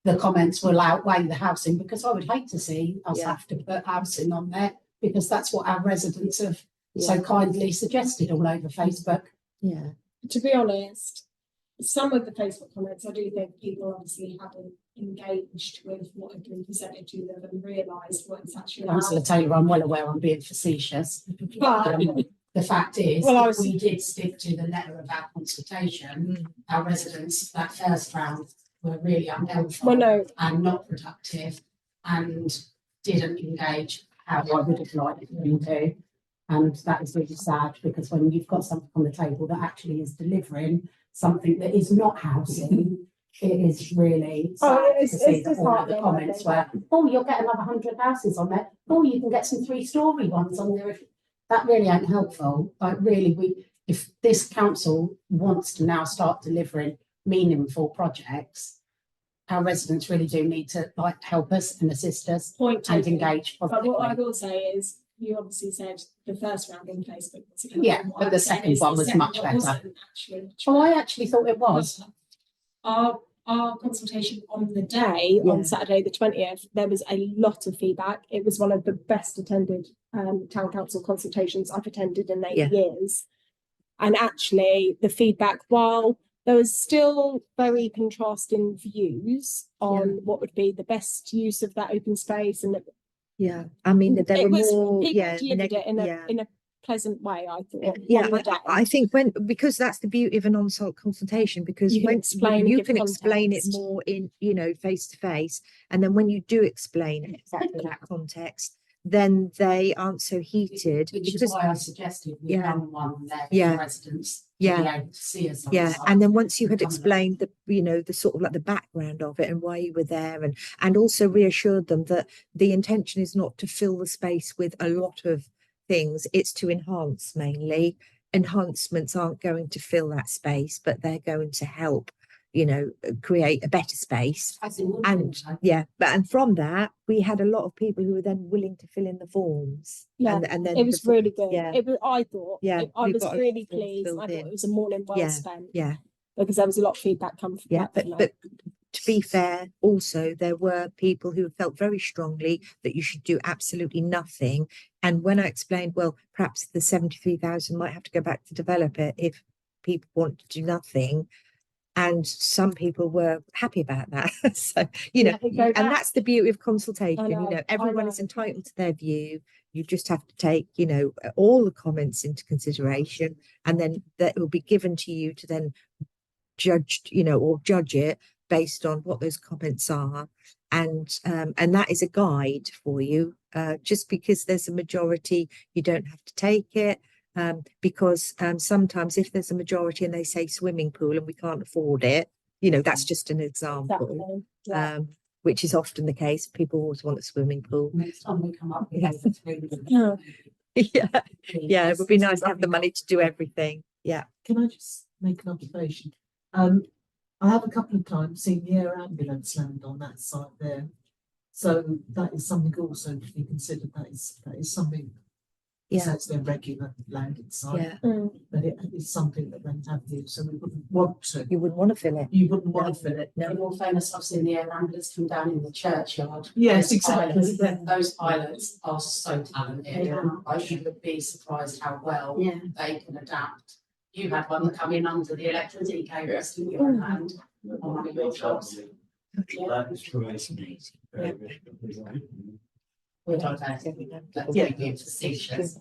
[SPEAKER 4] the comments will outweigh the housing, because I would hate to see us
[SPEAKER 3] Yeah.
[SPEAKER 4] have to put housing on there, because that's what our residents have
[SPEAKER 3] Yeah.
[SPEAKER 4] so kindly suggested all over Facebook.
[SPEAKER 3] yeah,
[SPEAKER 1] To be honest, some of the Facebook comments, I do think people obviously haven't engaged with what had been presented to them and realised what it's actually
[SPEAKER 4] Councillor
[SPEAKER 1] about.
[SPEAKER 4] Taylor, I'm well aware I'm being facetious.
[SPEAKER 1] But
[SPEAKER 4] The fact is,
[SPEAKER 1] Well, I
[SPEAKER 4] if
[SPEAKER 1] was-
[SPEAKER 4] we did stick to the letter of our consultation, our residents that first round were really unhelpful
[SPEAKER 1] well, no,
[SPEAKER 4] and not productive and didn't engage how I would have liked them to. And that is really sad, because when you've got something on the table that actually is delivering something that is not housing, it is really
[SPEAKER 1] Oh,
[SPEAKER 4] sad
[SPEAKER 1] it's-
[SPEAKER 4] to see
[SPEAKER 1] it's
[SPEAKER 4] that all of the
[SPEAKER 1] disheartening, I
[SPEAKER 4] comments
[SPEAKER 1] think.
[SPEAKER 4] were, oh, you'll get another 100 houses on there. Oh, you can get some 3-storey ones on there. That really ain't helpful. Like, really, if this council wants to now start delivering meaningful projects, our residents really do need to like help us and assist us
[SPEAKER 1] point
[SPEAKER 4] and
[SPEAKER 1] taken.
[SPEAKER 4] engage
[SPEAKER 1] But what I
[SPEAKER 4] positively.
[SPEAKER 1] will say is, you obviously said the first round on Facebook was.
[SPEAKER 4] Yeah,
[SPEAKER 1] What
[SPEAKER 4] but
[SPEAKER 1] I'm
[SPEAKER 4] the
[SPEAKER 1] saying
[SPEAKER 4] second
[SPEAKER 1] is
[SPEAKER 4] one
[SPEAKER 1] the
[SPEAKER 4] was
[SPEAKER 1] second
[SPEAKER 4] much
[SPEAKER 1] one
[SPEAKER 4] better.
[SPEAKER 1] wasn't actually
[SPEAKER 4] Oh, I actually thought it was.
[SPEAKER 1] Our consultation on the day,
[SPEAKER 3] Yeah.
[SPEAKER 1] on Saturday the 20th, there was a lot of feedback. It was one of the best attended town council consultations I've attended in 8
[SPEAKER 3] Yeah.
[SPEAKER 1] years. And actually, the feedback, while there was still very contrasting views on what would be the best use of that open space, and
[SPEAKER 3] Yeah, I mean, there
[SPEAKER 1] it
[SPEAKER 3] were
[SPEAKER 1] was,
[SPEAKER 3] more,
[SPEAKER 1] people
[SPEAKER 3] yeah.
[SPEAKER 1] delivered it in a
[SPEAKER 3] yeah.
[SPEAKER 1] in a pleasant way, I thought.
[SPEAKER 3] Yeah,
[SPEAKER 1] on the day.
[SPEAKER 3] I think because that's the beauty of an on-site consultation, because
[SPEAKER 1] You can
[SPEAKER 3] when
[SPEAKER 1] explain,
[SPEAKER 3] you
[SPEAKER 1] give
[SPEAKER 3] can explain it
[SPEAKER 1] context.
[SPEAKER 3] more in, face to face, and then when you do explain it exactly that context, then they aren't so heated.
[SPEAKER 4] Which is
[SPEAKER 3] because
[SPEAKER 4] why I suggested we
[SPEAKER 3] Yeah.
[SPEAKER 4] run one there for
[SPEAKER 3] Yeah.
[SPEAKER 4] residents to
[SPEAKER 3] Yeah.
[SPEAKER 4] be able to see us. on
[SPEAKER 3] Yeah,
[SPEAKER 4] site.
[SPEAKER 3] and then once you had
[SPEAKER 4] Come and-
[SPEAKER 3] explained the sort of like the background of it and why you were there, and also reassured them that the intention is not to fill the space with a lot of things, it's to enhance mainly. Enhancements aren't going to fill that space, but they're going to help, create a better space.
[SPEAKER 4] As in would
[SPEAKER 3] And
[SPEAKER 4] do,
[SPEAKER 3] yeah, and from that, we had a lot of people who were then willing to fill in the forms.
[SPEAKER 1] Yeah,
[SPEAKER 3] and then
[SPEAKER 1] It was
[SPEAKER 3] the fo-
[SPEAKER 1] really good.
[SPEAKER 3] yeah.
[SPEAKER 1] It was, I thought,
[SPEAKER 3] Yeah,
[SPEAKER 1] I
[SPEAKER 3] we
[SPEAKER 1] was
[SPEAKER 3] got a
[SPEAKER 1] really
[SPEAKER 3] form
[SPEAKER 1] pleased.
[SPEAKER 3] filled
[SPEAKER 1] I thought
[SPEAKER 3] in.
[SPEAKER 1] it was a morning well
[SPEAKER 3] Yeah,
[SPEAKER 1] spent.
[SPEAKER 3] yeah.
[SPEAKER 1] Because there was a lot of feedback come from
[SPEAKER 3] Yeah,
[SPEAKER 1] that. from
[SPEAKER 3] but to be fair, also there were people who felt very strongly that you should do absolutely nothing. And when I explained, well, perhaps the 73,000 might have to go back to develop it if people want to do nothing. And some people were happy about that. So,
[SPEAKER 1] Let it go
[SPEAKER 3] and
[SPEAKER 1] back.
[SPEAKER 3] that's the beauty of consultation.
[SPEAKER 1] know, I
[SPEAKER 3] Everyone is
[SPEAKER 1] know.
[SPEAKER 3] entitled to their view. You just have to take, all the comments into consideration, and then that will be given to you to then judge it based on what those comments are. And that is a guide for you. Just because there's a majority, you don't have to take it. Because sometimes if there's a majority and they say swimming pool and we can't afford it, that's just an example.
[SPEAKER 1] Exactly. Yeah.
[SPEAKER 3] Which is often the case. People always want a swimming pool.
[SPEAKER 4] Next time we come up with
[SPEAKER 3] Yeah.
[SPEAKER 4] over 3
[SPEAKER 1] Yeah.
[SPEAKER 3] Yeah, yeah, it would be nice to have the money to do everything. Yeah.
[SPEAKER 8] Can I just make an observation? I have a couple of times seen the air ambulance land on that site there. So that is something also to be considered. That is something.
[SPEAKER 3] Yeah.
[SPEAKER 8] So it's their regular landing site,
[SPEAKER 3] Yeah,
[SPEAKER 8] but it is something that they have here, so we wouldn't want to.
[SPEAKER 3] you wouldn't want to fill it.
[SPEAKER 8] You wouldn't want to fill it.
[SPEAKER 3] No.
[SPEAKER 4] In all fairness, I've seen the air ambulance come down in the churchyard.
[SPEAKER 8] Yes,
[SPEAKER 4] Those
[SPEAKER 8] exactly.
[SPEAKER 4] pilots-
[SPEAKER 8] Yeah.
[SPEAKER 4] Those pilots are so talented.
[SPEAKER 7] Yeah.
[SPEAKER 4] You would be surprised how well
[SPEAKER 7] Yeah.
[SPEAKER 4] they can adapt. You had one that come in under the electricity cables, didn't you, on land on one of your jobs? We're digressing. That's
[SPEAKER 8] Yeah.
[SPEAKER 4] being facetious.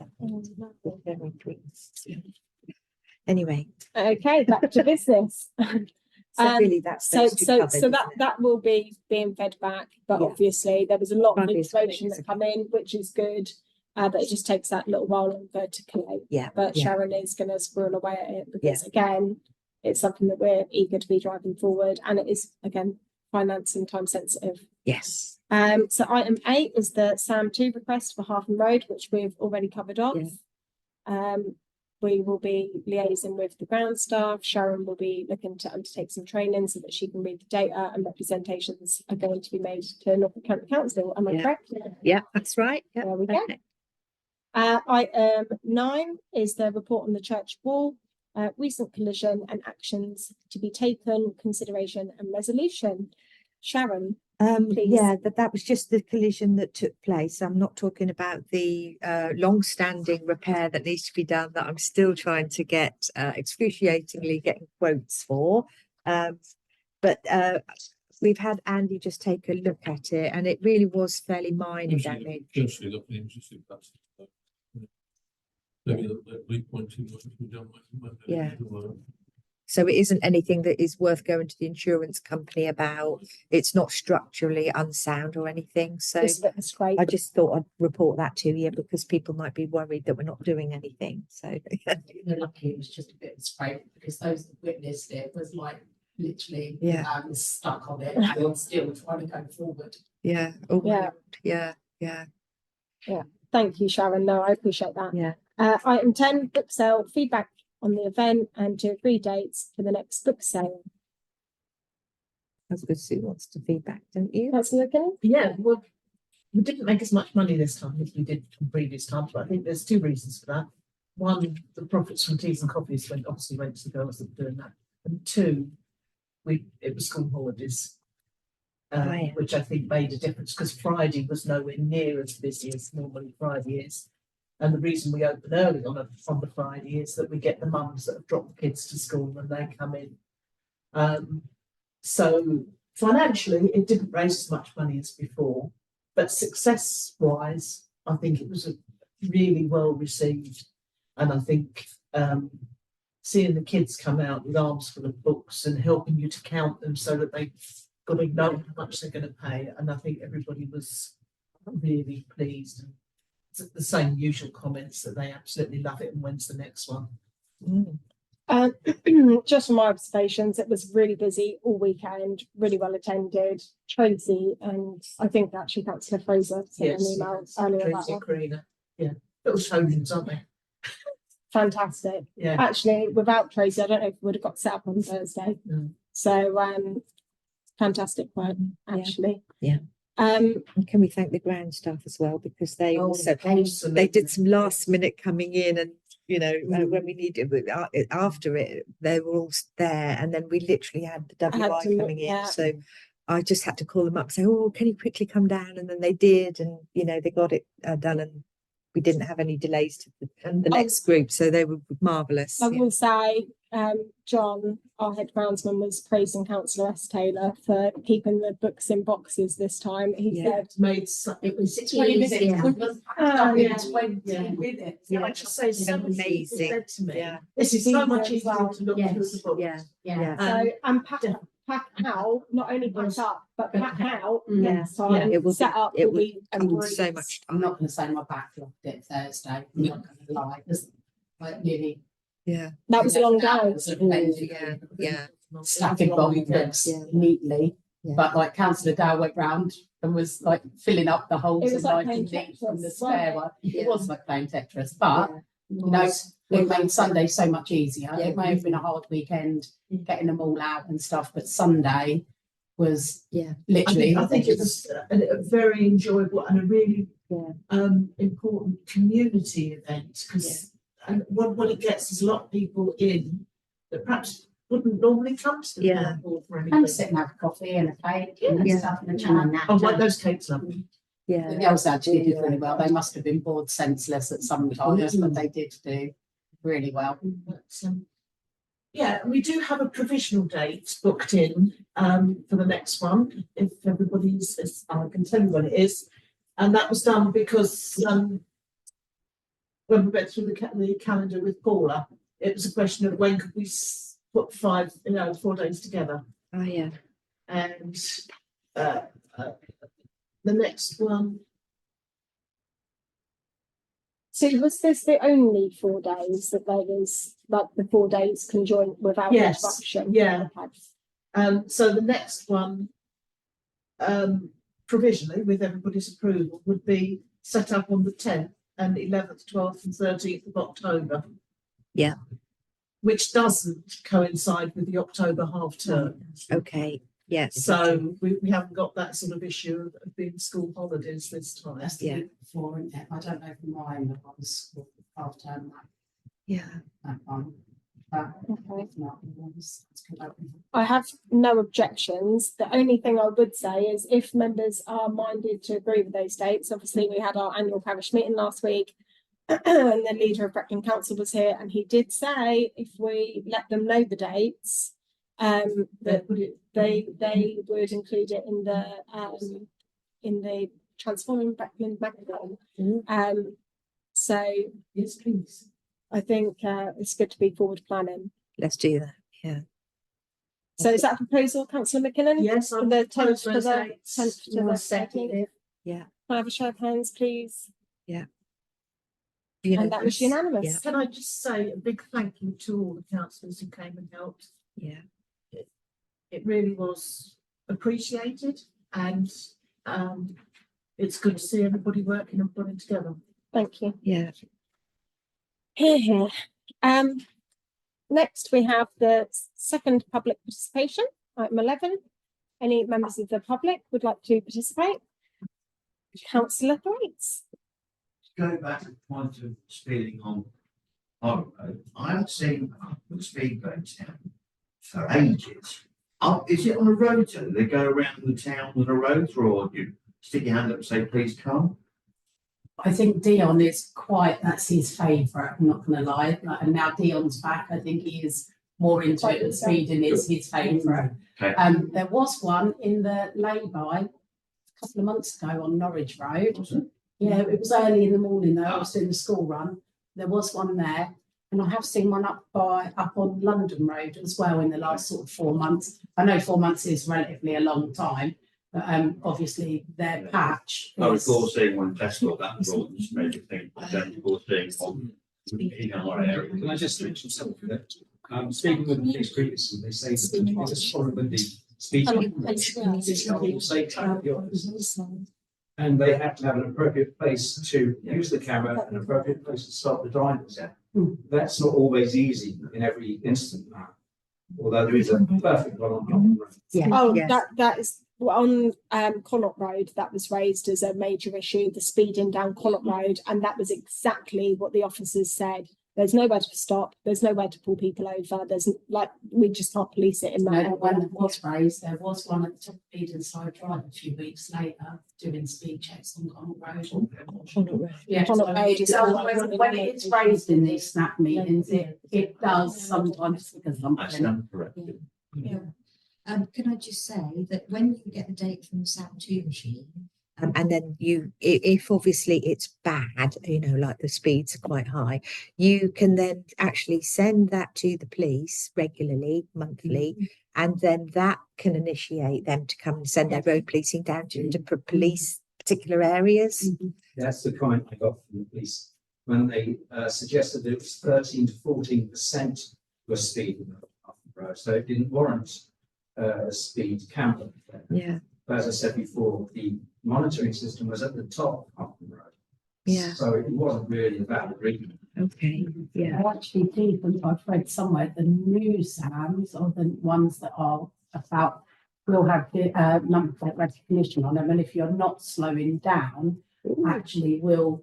[SPEAKER 3] Anyway,
[SPEAKER 1] Okay, back to business.
[SPEAKER 3] so really that's
[SPEAKER 1] So,
[SPEAKER 3] those two
[SPEAKER 1] so,
[SPEAKER 3] covered,
[SPEAKER 1] so
[SPEAKER 3] isn't
[SPEAKER 1] that,
[SPEAKER 3] it?
[SPEAKER 1] that will be being fed back, but
[SPEAKER 3] Yeah.
[SPEAKER 1] obviously there was a lot of
[SPEAKER 3] Fabulous
[SPEAKER 1] information
[SPEAKER 3] things.
[SPEAKER 1] that come in, which is good. But it just takes that little while longer to collate.
[SPEAKER 3] Yeah,
[SPEAKER 1] But
[SPEAKER 3] yeah.
[SPEAKER 1] Sharon is gonna squirrel away at it because again, it's something that we're eager to be driving forward, and it is, again, finance and time sensitive.
[SPEAKER 3] Yes.
[SPEAKER 1] So item 8 is the SAM2 request for Hartham Road, which we've already covered off. We will be liaising with the ground staff. Sharon will be looking to undertake some training so that she can read the data, and representations are going to be made to Norfolk County Council. Am I
[SPEAKER 3] Yeah.
[SPEAKER 1] correct?
[SPEAKER 3] Yeah, that's right. Yeah.
[SPEAKER 1] There we go.
[SPEAKER 3] Okay.
[SPEAKER 1] Item 9 is the report on the church wall, recent collision and actions to be taken, consideration and resolution. Sharon, please.
[SPEAKER 3] Yeah, that was just the collision that took place. I'm not talking about the long-standing repair that needs to be done that I'm still trying to get excruciatingly getting quotes for. But we've had Andy just take a look at it, and it really was fairly minor damage.
[SPEAKER 9] Usually looking interested, that's. Maybe the weak pointing what we done with.
[SPEAKER 3] Yeah. So it isn't anything that is worth going to the insurance company about. It's not structurally unsound or anything. So
[SPEAKER 1] Just a bit of a scrape.
[SPEAKER 3] I just thought I'd report that to you because people might be worried that we're not doing anything. So
[SPEAKER 4] They're lucky it was just a bit of scrape, because those that witnessed it was like literally stuck on it and still trying to go forward.
[SPEAKER 3] yeah, oh,
[SPEAKER 1] Yeah.
[SPEAKER 3] yeah.
[SPEAKER 1] Thank you, Sharon. No, I appreciate that.
[SPEAKER 3] Yeah.
[SPEAKER 1] Item 10, book sale, feedback on the event and to agree dates for the next book sale.
[SPEAKER 3] That's good. Sue wants to feedback, don't you?
[SPEAKER 1] That's looking.
[SPEAKER 8] Yeah, well, we didn't make as much money this time as we did from previous times, but I think there's two reasons for that. One, the profits from teas and coffees obviously went to the girls that were doing that. And two, it was school holidays.
[SPEAKER 3] Yeah.
[SPEAKER 8] Which I think made a difference because Friday was nowhere near as busy as normally Friday is. And the reason we open early on the Friday is that we get the mums that have dropped the kids to school when they come in. So financially, it didn't raise as much money as before, but success-wise, I think it was a really well received. And I think seeing the kids come out with arms full of books and helping you to count them so that they've got to know how much they're going to pay. And I think everybody was really pleased. And the same usual comments that they absolutely love it and when's the next one.
[SPEAKER 1] Just from my observations, it was really busy all weekend, really well attended. Tracy and I think actually Councillor Fraser sent an email earlier about
[SPEAKER 8] Tracy
[SPEAKER 1] that.
[SPEAKER 8] Carina, yeah. Little showrooms, aren't they?
[SPEAKER 1] Fantastic.
[SPEAKER 8] Yeah.
[SPEAKER 1] Actually, without Tracy, I don't know if we would have got set up on Thursday.
[SPEAKER 8] Mm.
[SPEAKER 1] So fantastic work, actually.
[SPEAKER 3] Yeah. And can we thank the ground staff as well, because they also they did some last minute coming in, and you know when we needed after it they were all there, and then we literally had the WI coming in, so I just had to call them up and say, oh, can you quickly come down? And then they did, and you know they got it done, and we didn't have any delays to the next group, so they were marvellous.
[SPEAKER 1] I will say, John, our head groundsman, was praising Councillor S. Taylor for keeping the books in boxes this time. He said
[SPEAKER 7] It was
[SPEAKER 4] 20 minutes.
[SPEAKER 7] easier.
[SPEAKER 4] With it.
[SPEAKER 8] I just say so much people
[SPEAKER 3] Amazing.
[SPEAKER 8] said to me,
[SPEAKER 3] Yeah.
[SPEAKER 8] this is so much easier to look
[SPEAKER 7] Yes.
[SPEAKER 8] through the book.
[SPEAKER 3] Yeah.
[SPEAKER 7] Yeah.
[SPEAKER 1] so, and pack out, not only pack up, but pack out
[SPEAKER 7] Mm.
[SPEAKER 1] next time.
[SPEAKER 3] It will
[SPEAKER 1] set up
[SPEAKER 3] it
[SPEAKER 1] will
[SPEAKER 3] will
[SPEAKER 1] be a
[SPEAKER 3] come
[SPEAKER 1] breeze.
[SPEAKER 3] so much
[SPEAKER 4] I'm not going to say my backlog did Thursday. I'm not going to lie. There's like nearly
[SPEAKER 1] That was a long day.
[SPEAKER 4] hours of
[SPEAKER 3] yeah.
[SPEAKER 4] stacking volume books
[SPEAKER 3] Yeah.
[SPEAKER 4] neatly.
[SPEAKER 3] Yeah.
[SPEAKER 4] But like Councillor Dow went round and was like filling up the holes
[SPEAKER 1] It
[SPEAKER 4] in
[SPEAKER 1] was like
[SPEAKER 4] like
[SPEAKER 1] playing
[SPEAKER 4] leaks from the
[SPEAKER 1] Tetris,
[SPEAKER 4] spare
[SPEAKER 1] wasn't
[SPEAKER 4] one.
[SPEAKER 7] Yeah.
[SPEAKER 4] It was like playing Tetris, but you know, it made Sunday so much easier.
[SPEAKER 7] Yeah.
[SPEAKER 4] It may have been a hard weekend getting them all out and stuff, but Sunday was literally.
[SPEAKER 8] I think it was a very enjoyable and a really important community event because and what it gets is a lot of people in that perhaps wouldn't normally come to the town hall for anything.
[SPEAKER 4] And sit and have a coffee and a cake and
[SPEAKER 3] Yeah.
[SPEAKER 4] stuff and a
[SPEAKER 7] And
[SPEAKER 4] chat.
[SPEAKER 7] that,
[SPEAKER 8] Oh, like those cakes, lovely.
[SPEAKER 4] The
[SPEAKER 3] Yeah.
[SPEAKER 4] girls actually did really well. They must have been bored senseless at some times, but they did do really well.
[SPEAKER 8] But, yeah, and we do have a provisional date booked in for the next one. If everybody's, I can tell you when it is, and that was done because when we went through the calendar with Paula, it was a question of when could we put 4 days together,
[SPEAKER 3] Oh yeah.
[SPEAKER 8] and the next one.
[SPEAKER 1] So was this the only 4 days that there was, like the 4 days conjoined without
[SPEAKER 8] Yes,
[SPEAKER 1] interruption?
[SPEAKER 8] yeah.
[SPEAKER 1] Okay.
[SPEAKER 8] So the next one, provisionally, with everybody's approval, would be set up on the 10th and 11th, 12th and 13th of October.
[SPEAKER 3] Yeah.
[SPEAKER 8] Which doesn't coincide with the October half term.
[SPEAKER 3] Okay. Yes.
[SPEAKER 8] So we haven't got that sort of issue of being school holidays this time.
[SPEAKER 4] That's the week before, isn't it? I don't know if mine was half term that one. But if not, it's good.
[SPEAKER 1] I have no objections. The only thing I would say is if members are minded to agree with those dates, obviously we had our annual parish meeting last week. And the leader of Brecon Council was here and he did say if we let them know the dates, that they would include it in the transforming Beckman magazine. So
[SPEAKER 8] Yes, please.
[SPEAKER 1] I think it's good to be forward planning.
[SPEAKER 3] Let's do that. Yeah.
[SPEAKER 1] So is that a proposal, councillor McKinnon?
[SPEAKER 8] Yes,
[SPEAKER 1] For
[SPEAKER 8] I'm
[SPEAKER 1] the 10th
[SPEAKER 8] proposed
[SPEAKER 1] to
[SPEAKER 8] those
[SPEAKER 1] the
[SPEAKER 8] dates.
[SPEAKER 1] 10th to
[SPEAKER 8] You
[SPEAKER 1] the
[SPEAKER 8] want to second
[SPEAKER 1] 13th?
[SPEAKER 8] it?
[SPEAKER 3] Yeah.
[SPEAKER 1] Can I have a show of hands, please?
[SPEAKER 3] You know,
[SPEAKER 1] And that was unanimous.
[SPEAKER 3] Yeah.
[SPEAKER 8] Can I just say a big thank you to all the councillors who came and helped?
[SPEAKER 3] Yeah.
[SPEAKER 8] It really was appreciated, and it's good to see everybody working and pulling together.
[SPEAKER 1] Thank you.
[SPEAKER 3] Yeah.
[SPEAKER 1] Here. Next we have the second public participation, item 11. Any members of the public would like to participate? Councillor Thwaites.
[SPEAKER 10] Go back to the point of speeding on Harbour Road, I haven't seen the speed boats down for ages. Is it on a road? Do they go around the town on a road, or do you stick your hand up and say, please come?
[SPEAKER 4] I think Dion is that's his favourite, I'm not gonna lie, and now Dion's back, I think he is more into it, and speeding is his favourite.
[SPEAKER 10] Okay.
[SPEAKER 4] There was one in the lay-by a couple of months ago on Norwich Road.
[SPEAKER 10] Was it?
[SPEAKER 4] Yeah, it was early in the morning though, I was doing the school run, there was one there. And I have seen one up on London Road as well in the last sort of 4 months. I know 4 months is relatively a long time, but obviously their patch.
[SPEAKER 10] I recall seeing one Tesco that brought this major thing, I don't recall seeing one in our area.
[SPEAKER 5] Can I just mention something that, speaking with the police previously, they say that it's a problem with the speed. People say tap the officers. And they have to have an appropriate place to use the camera, an appropriate place to stop the drivers. That's not always easy in every instant now. Although there is a perfect one on Harbour Road.
[SPEAKER 3] Yeah.
[SPEAKER 1] Oh,
[SPEAKER 3] yes.
[SPEAKER 1] that is on Connaught Road, that was raised as a major issue, the speeding down Connaught Road, and that was exactly what the officers said. There's nowhere to stop, there's nowhere to pull people over, we just can't police it in that area.
[SPEAKER 4] When it was raised, there was one at the top of Edenside Drive a few weeks later doing speed checks on Connaught Road. Yeah,
[SPEAKER 1] Connaught
[SPEAKER 4] so
[SPEAKER 1] Road is
[SPEAKER 4] it
[SPEAKER 1] always
[SPEAKER 4] does- when it's raised in these snap meetings, it does sometimes because
[SPEAKER 10] I
[SPEAKER 4] I'm.
[SPEAKER 10] stand corrected.
[SPEAKER 6] Yeah. Can I just say that when you get the date from the SAP2 machine,
[SPEAKER 3] And then if obviously it's bad, like the speeds are quite high, you can then actually send that to the police regularly, monthly, and then that can initiate them to come and send their road policing down to police particular areas.
[SPEAKER 5] That's the comment I got from the police when they suggested that it was 13 to 14% was speeding on the road, so it didn't warrant a speed camera.
[SPEAKER 3] Yeah.
[SPEAKER 5] But as I said before, the monitoring system was at the top of the road.
[SPEAKER 3] Yeah.
[SPEAKER 5] So it wasn't really a valid reason.
[SPEAKER 3] Okay. Yeah.
[SPEAKER 4] I actually think I've read somewhere the new SAMs or the ones that are about will have the number plate recognition on them, and if you're not slowing down, actually will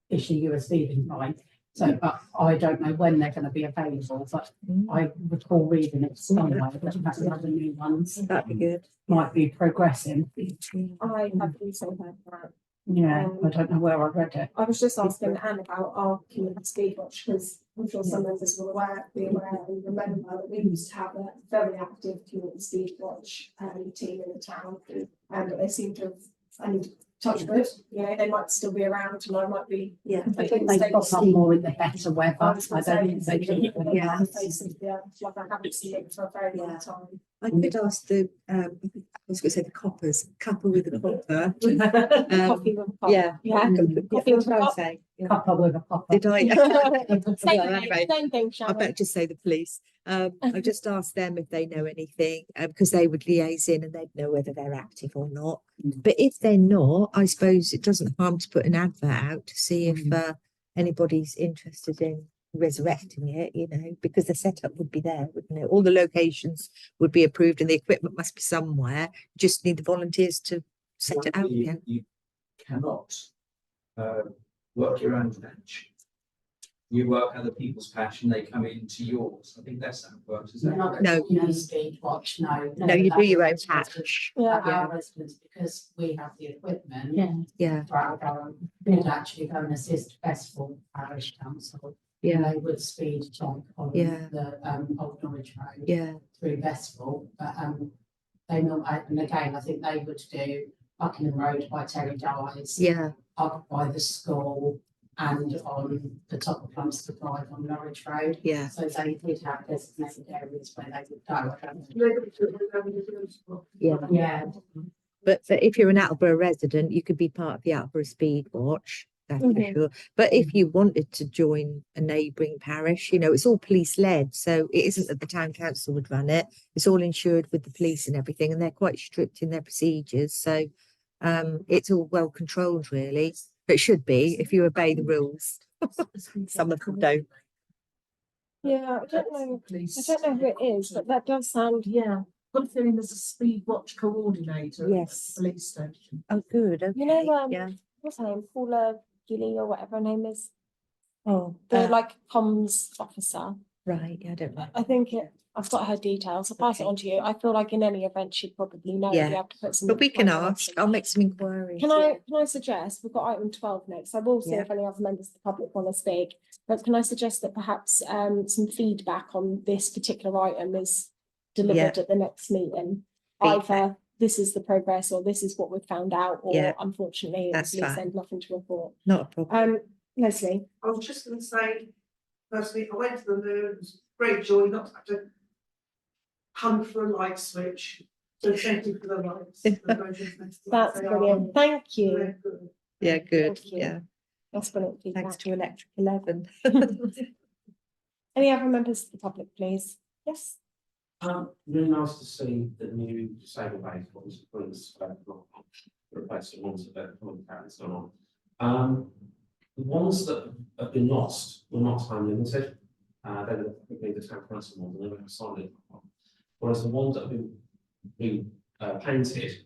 [SPEAKER 4] issue you a speeding fine. So, but I don't know when they're going to be available, but I recall reading it somewhere that perhaps the new ones
[SPEAKER 3] That'd be good.
[SPEAKER 4] might be progressing.
[SPEAKER 1] I have also heard that.
[SPEAKER 4] Yeah, I don't know where I read it.
[SPEAKER 1] I was just asking Anne about our community speed watch, because I'm sure some of us will be aware and remember that we used to have a very active community speed watch team in the town, and they seem to have, touch wood, they might still be around, and I might be.
[SPEAKER 3] Yeah.
[SPEAKER 4] I think they got some more in the better weather. I don't think they do.
[SPEAKER 3] Yeah.
[SPEAKER 1] Like I haven't seen it for a very long time.
[SPEAKER 3] I could ask I was going to say the coppers, couple with a copper.
[SPEAKER 1] Coffee with a pop.
[SPEAKER 3] Yeah.
[SPEAKER 1] Yeah.
[SPEAKER 3] Coffee with a pop.
[SPEAKER 4] Couple with a popper.
[SPEAKER 3] Did I?
[SPEAKER 1] Same
[SPEAKER 3] Well,
[SPEAKER 1] thing,
[SPEAKER 3] anyway,
[SPEAKER 1] same thing,
[SPEAKER 3] I
[SPEAKER 1] Sharon.
[SPEAKER 3] better just say the police. I just asked them if they know anything, because they would liaise in and they'd know whether they're active or not. But if they're not, I suppose it doesn't harm to put an advert out to see if anybody's interested in resurrecting it, because the setup would be there, wouldn't it? All the locations would be approved and the equipment must be somewhere. Just need the volunteers to set it out again.
[SPEAKER 5] You cannot work your own patch. You work other people's patch and they come into yours. I think that's how it works, isn't it?
[SPEAKER 3] No.
[SPEAKER 4] Speed watch, no.
[SPEAKER 3] No, you do your own
[SPEAKER 4] That's
[SPEAKER 3] patch.
[SPEAKER 1] Yeah.
[SPEAKER 4] Our residents, because we have the equipment.
[SPEAKER 1] Yeah.
[SPEAKER 3] Yeah.
[SPEAKER 4] For our would actually go and assist Bestful Parish Council
[SPEAKER 3] Yeah.
[SPEAKER 4] they would speed check on
[SPEAKER 3] Yeah.
[SPEAKER 4] the Old Norwich Road
[SPEAKER 3] Yeah,
[SPEAKER 4] through Vestful, but they not, and again, I think they would do Buckingham Road by Terry Dyes,
[SPEAKER 3] yeah,
[SPEAKER 4] up by the school, and on the top of Plumstead Drive on Norwich Road.
[SPEAKER 3] yeah.
[SPEAKER 4] So they did have designated areas where they would go. I don't know.
[SPEAKER 3] Yeah.
[SPEAKER 4] Yeah,
[SPEAKER 3] But if you're an Attleborough resident, you could be part of the Attleborough Speed Watch, that's for
[SPEAKER 1] Mhm.
[SPEAKER 3] sure. But if you wanted to join a neighbouring parish, you know, it's all police led. So it isn't that the town council would run it. It's all insured with the police and everything, and they're quite strict in their procedures. So it's all well controlled, really. But it should be if you obey the rules. Some of them don't.
[SPEAKER 1] Yeah, I don't know. I don't know who it is, but that does sound.
[SPEAKER 8] Yeah, got a feeling there's a speed watch coordinator at
[SPEAKER 3] Yes.
[SPEAKER 8] the police station.
[SPEAKER 3] Oh, good. Okay.
[SPEAKER 1] You know,
[SPEAKER 3] yeah.
[SPEAKER 1] what's her name? Paula Gilly or whatever her name is.
[SPEAKER 3] Oh,
[SPEAKER 1] The like comms officer.
[SPEAKER 3] right. Yeah, I don't know.
[SPEAKER 1] I think I've got her details. I'll pass it
[SPEAKER 3] Okay.
[SPEAKER 1] on to you. I feel like in any event she'd probably know.
[SPEAKER 3] Yeah.
[SPEAKER 1] You have to put some.
[SPEAKER 3] But we can
[SPEAKER 1] information.
[SPEAKER 3] ask. I'll make some inquiries.
[SPEAKER 1] Can I suggest, we've got item 12 next, I will see
[SPEAKER 3] Yeah.
[SPEAKER 1] if any other members of the public want to speak, but can I suggest that perhaps some feedback on this particular item is delivered at the next meeting?
[SPEAKER 3] Feedback.
[SPEAKER 1] Either this is the progress or this is what we've found out, or
[SPEAKER 3] Yeah.
[SPEAKER 1] unfortunately,
[SPEAKER 3] That's
[SPEAKER 1] it's loose
[SPEAKER 3] fine.
[SPEAKER 1] end, nothing to report.
[SPEAKER 3] Not a problem.
[SPEAKER 1] Leslie,
[SPEAKER 11] I was just going to say, personally, I went to the loo, it was great joy not to have to hunt for a light switch. So thank you for the lights.
[SPEAKER 1] that's brilliant. Thank you.
[SPEAKER 3] Yeah, good.
[SPEAKER 1] Thank you.
[SPEAKER 3] Yeah.
[SPEAKER 1] That's brilliant feedback.
[SPEAKER 3] Thanks to Electric 11.
[SPEAKER 1] Any other members of the public, please? Yes.
[SPEAKER 2] Really nice to see the new disabled based ones, replace the ones that are carried on. The ones that have been lost were not time limited. They were the town council ones, and they were solid. Whereas the ones that have been painted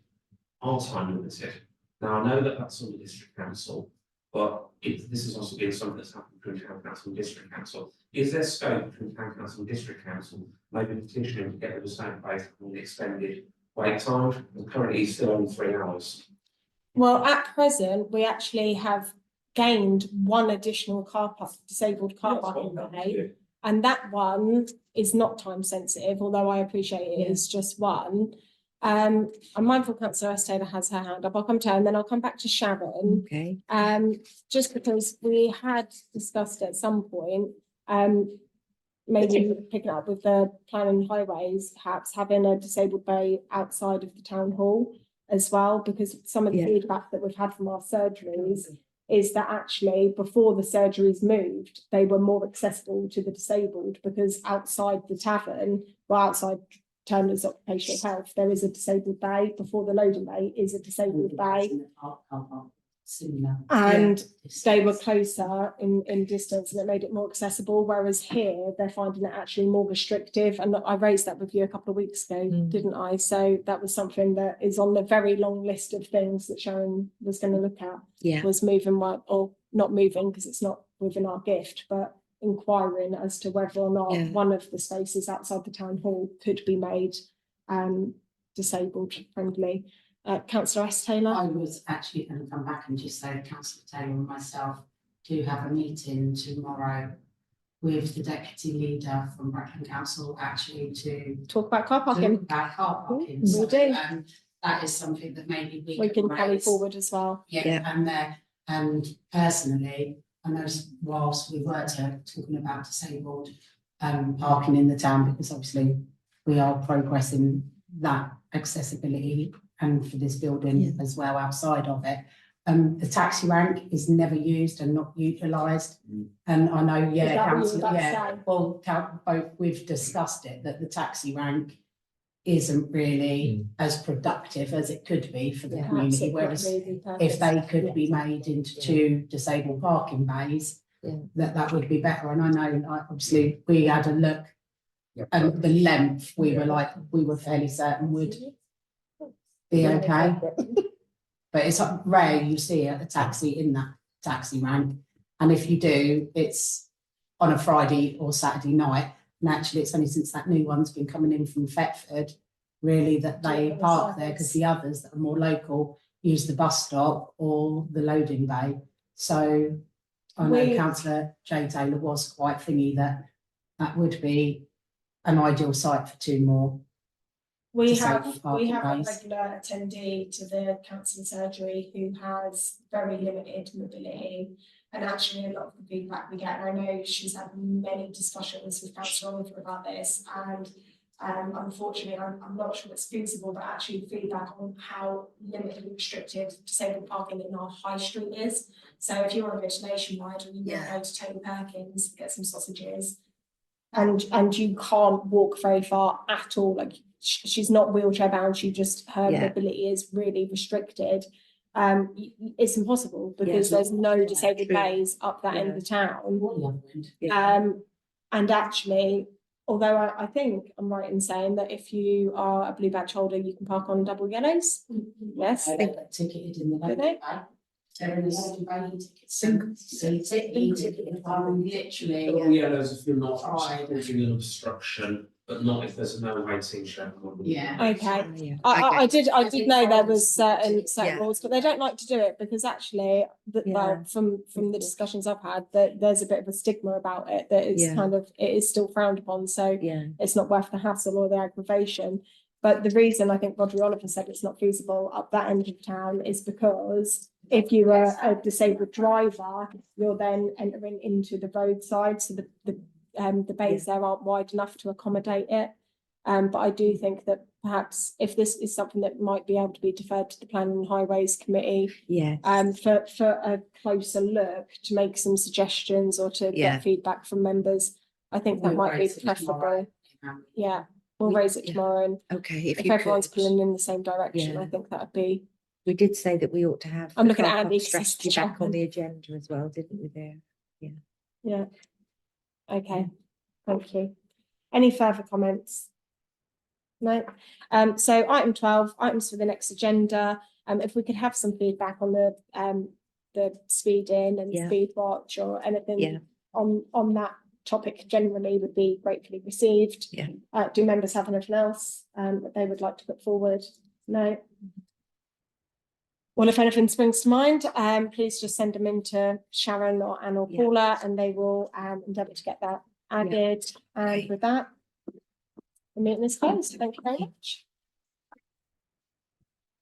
[SPEAKER 2] are time limited. Now I know that that's on the district council, but this has also been something that's happened between town council and district council. Is there scope between town council and district council, maybe petitioning to get the same based on the extended wait time? And currently it's still only 3 hours.
[SPEAKER 1] Well, at present, we actually have gained one additional car park, disabled car parking bay. And that one is not time sensitive, although I appreciate it is just one. I'm mindful Councillor S. Taylor has her hand up. I'll come to her and then I'll come back to Sharon.
[SPEAKER 3] Okay.
[SPEAKER 1] Just because we had discussed at some point, maybe picking up with the planning highways, perhaps having a disabled bay outside of the town hall as well, because some of the
[SPEAKER 3] Yeah.
[SPEAKER 1] feedback that we've had from our surgeries is that actually before the surgeries moved, they were more accessible to the disabled because outside the tavern, well, outside Turner's Occupational Health, there is a disabled bay. Before the loading bay is a disabled bay.
[SPEAKER 4] Similar.
[SPEAKER 1] And they were closer in distance and it made it more accessible, whereas here they're finding it actually more restrictive. And I raised that with you a couple of weeks ago, didn't I? So that was something that is on the very long list of things that Sharon was going to look at,
[SPEAKER 3] Yeah.
[SPEAKER 1] was moving one, or not moving because it's not within our gift, but inquiring as to whether or not
[SPEAKER 3] Yeah.
[SPEAKER 1] one of the spaces outside the town hall could be made disabled friendly. Councillor S. Taylor.
[SPEAKER 4] I was actually going to come back and just say Councillor Taylor and myself do have a meeting tomorrow with the deputy leader from Brecon Council actually to
[SPEAKER 1] Talk about car parking.
[SPEAKER 4] talk about car parking.
[SPEAKER 1] We
[SPEAKER 4] So,
[SPEAKER 1] do.
[SPEAKER 4] that is something that maybe
[SPEAKER 1] We can carry
[SPEAKER 4] raise.
[SPEAKER 1] forward as well.
[SPEAKER 4] Yeah, and personally, I know whilst we were talking about disabled parking in the town, because obviously we are progressing that accessibility and for this building as well outside of it. The taxi rank is never used and not utilised. And I know,
[SPEAKER 1] Is that what you were
[SPEAKER 4] council,
[SPEAKER 1] about to say?
[SPEAKER 4] both we've discussed it, that the taxi rank isn't really as productive as it could be for the
[SPEAKER 1] Perhaps
[SPEAKER 4] community,
[SPEAKER 1] it
[SPEAKER 4] whereas
[SPEAKER 1] could be the
[SPEAKER 4] if they
[SPEAKER 1] purpose.
[SPEAKER 4] could be made into 2 disabled parking bays, that would be better. And I know, obviously, we had a look and the length, we were fairly certain would be okay. But it's rare you see a taxi in that taxi rank. And if you do, it's on a Friday or Saturday night. And actually, it's only since that new one's been coming in from Thetford, really, that they park there, because the others that are more local use the bus stop or the loading bay. So I know
[SPEAKER 1] We-
[SPEAKER 4] councillor Jay Taylor was quite thingy that would be an ideal site for 2 more.
[SPEAKER 1] We
[SPEAKER 4] disabled
[SPEAKER 1] have, we
[SPEAKER 4] parking
[SPEAKER 1] have a
[SPEAKER 4] bays.
[SPEAKER 1] regular attendee to the cancer surgery who has very limited mobility. And actually a lot of the feedback we get, and I know she's had many discussions with Councillor Oliver about this, and unfortunately, I'm not sure it's feasible, but actually feedback on how limited and restricted disabled parking in our high street is. So if you want to go to Nationwide and you want to go to Tony Perkins, get some sausages, and you can't walk very far at all, like she's not wheelchair bound, her
[SPEAKER 3] Yeah.
[SPEAKER 1] mobility is really restricted. It's impossible because
[SPEAKER 3] Yes.
[SPEAKER 1] there's no disabled
[SPEAKER 3] True.
[SPEAKER 1] bays up that end of the town.
[SPEAKER 4] What the other end?
[SPEAKER 1] And actually, although I think I'm right in saying that if you are a blue badge holder, you can park on double yellows. Yes.
[SPEAKER 4] They get ticketed in the
[SPEAKER 1] Do
[SPEAKER 4] local
[SPEAKER 1] they?
[SPEAKER 4] bay. They're in the local bay, single seat, e-ticketed, literally.
[SPEAKER 2] Double yellows if you're not
[SPEAKER 4] Right.
[SPEAKER 2] causing an obstruction, but not if there's no waiting shed.
[SPEAKER 4] Yeah.
[SPEAKER 1] Okay.
[SPEAKER 3] Yeah.
[SPEAKER 1] I did know there was certain
[SPEAKER 3] Yeah.
[SPEAKER 1] rules, but they don't like to do it because actually,
[SPEAKER 3] Yeah.
[SPEAKER 1] well, from the discussions I've had, that there's a bit of a stigma about it, that it's
[SPEAKER 3] Yeah.
[SPEAKER 1] it is still frowned upon, so
[SPEAKER 3] Yeah.
[SPEAKER 1] it's not worth the hassle or the aggravation. But the reason I think Rodri Oliver said it's not feasible up that end of town is because if you were a disabled driver, you're then entering into the roadside, so the bays there aren't wide enough to accommodate it. But I do think that perhaps if this is something that might be able to be deferred to the Planning and Highways Committee,
[SPEAKER 3] Yeah.
[SPEAKER 1] for a closer look, to make some suggestions or to
[SPEAKER 3] Yeah.
[SPEAKER 1] get feedback from members, I think that
[SPEAKER 4] We'll
[SPEAKER 1] might be
[SPEAKER 4] raise it
[SPEAKER 1] preferable.
[SPEAKER 4] tomorrow.
[SPEAKER 1] Yeah, we'll raise it
[SPEAKER 3] Yeah.
[SPEAKER 1] tomorrow, and
[SPEAKER 3] Okay, if
[SPEAKER 1] if
[SPEAKER 3] you
[SPEAKER 1] everyone's
[SPEAKER 3] could.
[SPEAKER 1] pulling in the same direction, I
[SPEAKER 3] Yeah.
[SPEAKER 1] think that'd be.
[SPEAKER 3] We did say that we ought to have.
[SPEAKER 1] I'm
[SPEAKER 3] the
[SPEAKER 1] looking at
[SPEAKER 3] car park
[SPEAKER 1] Andy 'cause he's
[SPEAKER 3] strategy back on
[SPEAKER 1] chairman.
[SPEAKER 3] the agenda as well, didn't we there?
[SPEAKER 1] Yeah. Okay, thank you. Any further comments? No. So item 12, items for the next agenda. If we could have some feedback on the speeding and
[SPEAKER 3] Yeah.
[SPEAKER 1] speed watch or
[SPEAKER 3] Yeah.
[SPEAKER 1] anything on that topic generally would be gratefully received.
[SPEAKER 3] Yeah.
[SPEAKER 1] Do members have anything else that they would like to put forward? No. Well, if anything springs to mind, please just send them into Sharon or Anne or
[SPEAKER 3] Yeah.
[SPEAKER 1] Paula, and they will endeavour to get that added. And
[SPEAKER 3] Okay.
[SPEAKER 1] with that, the meeting is closed. Thank you very much.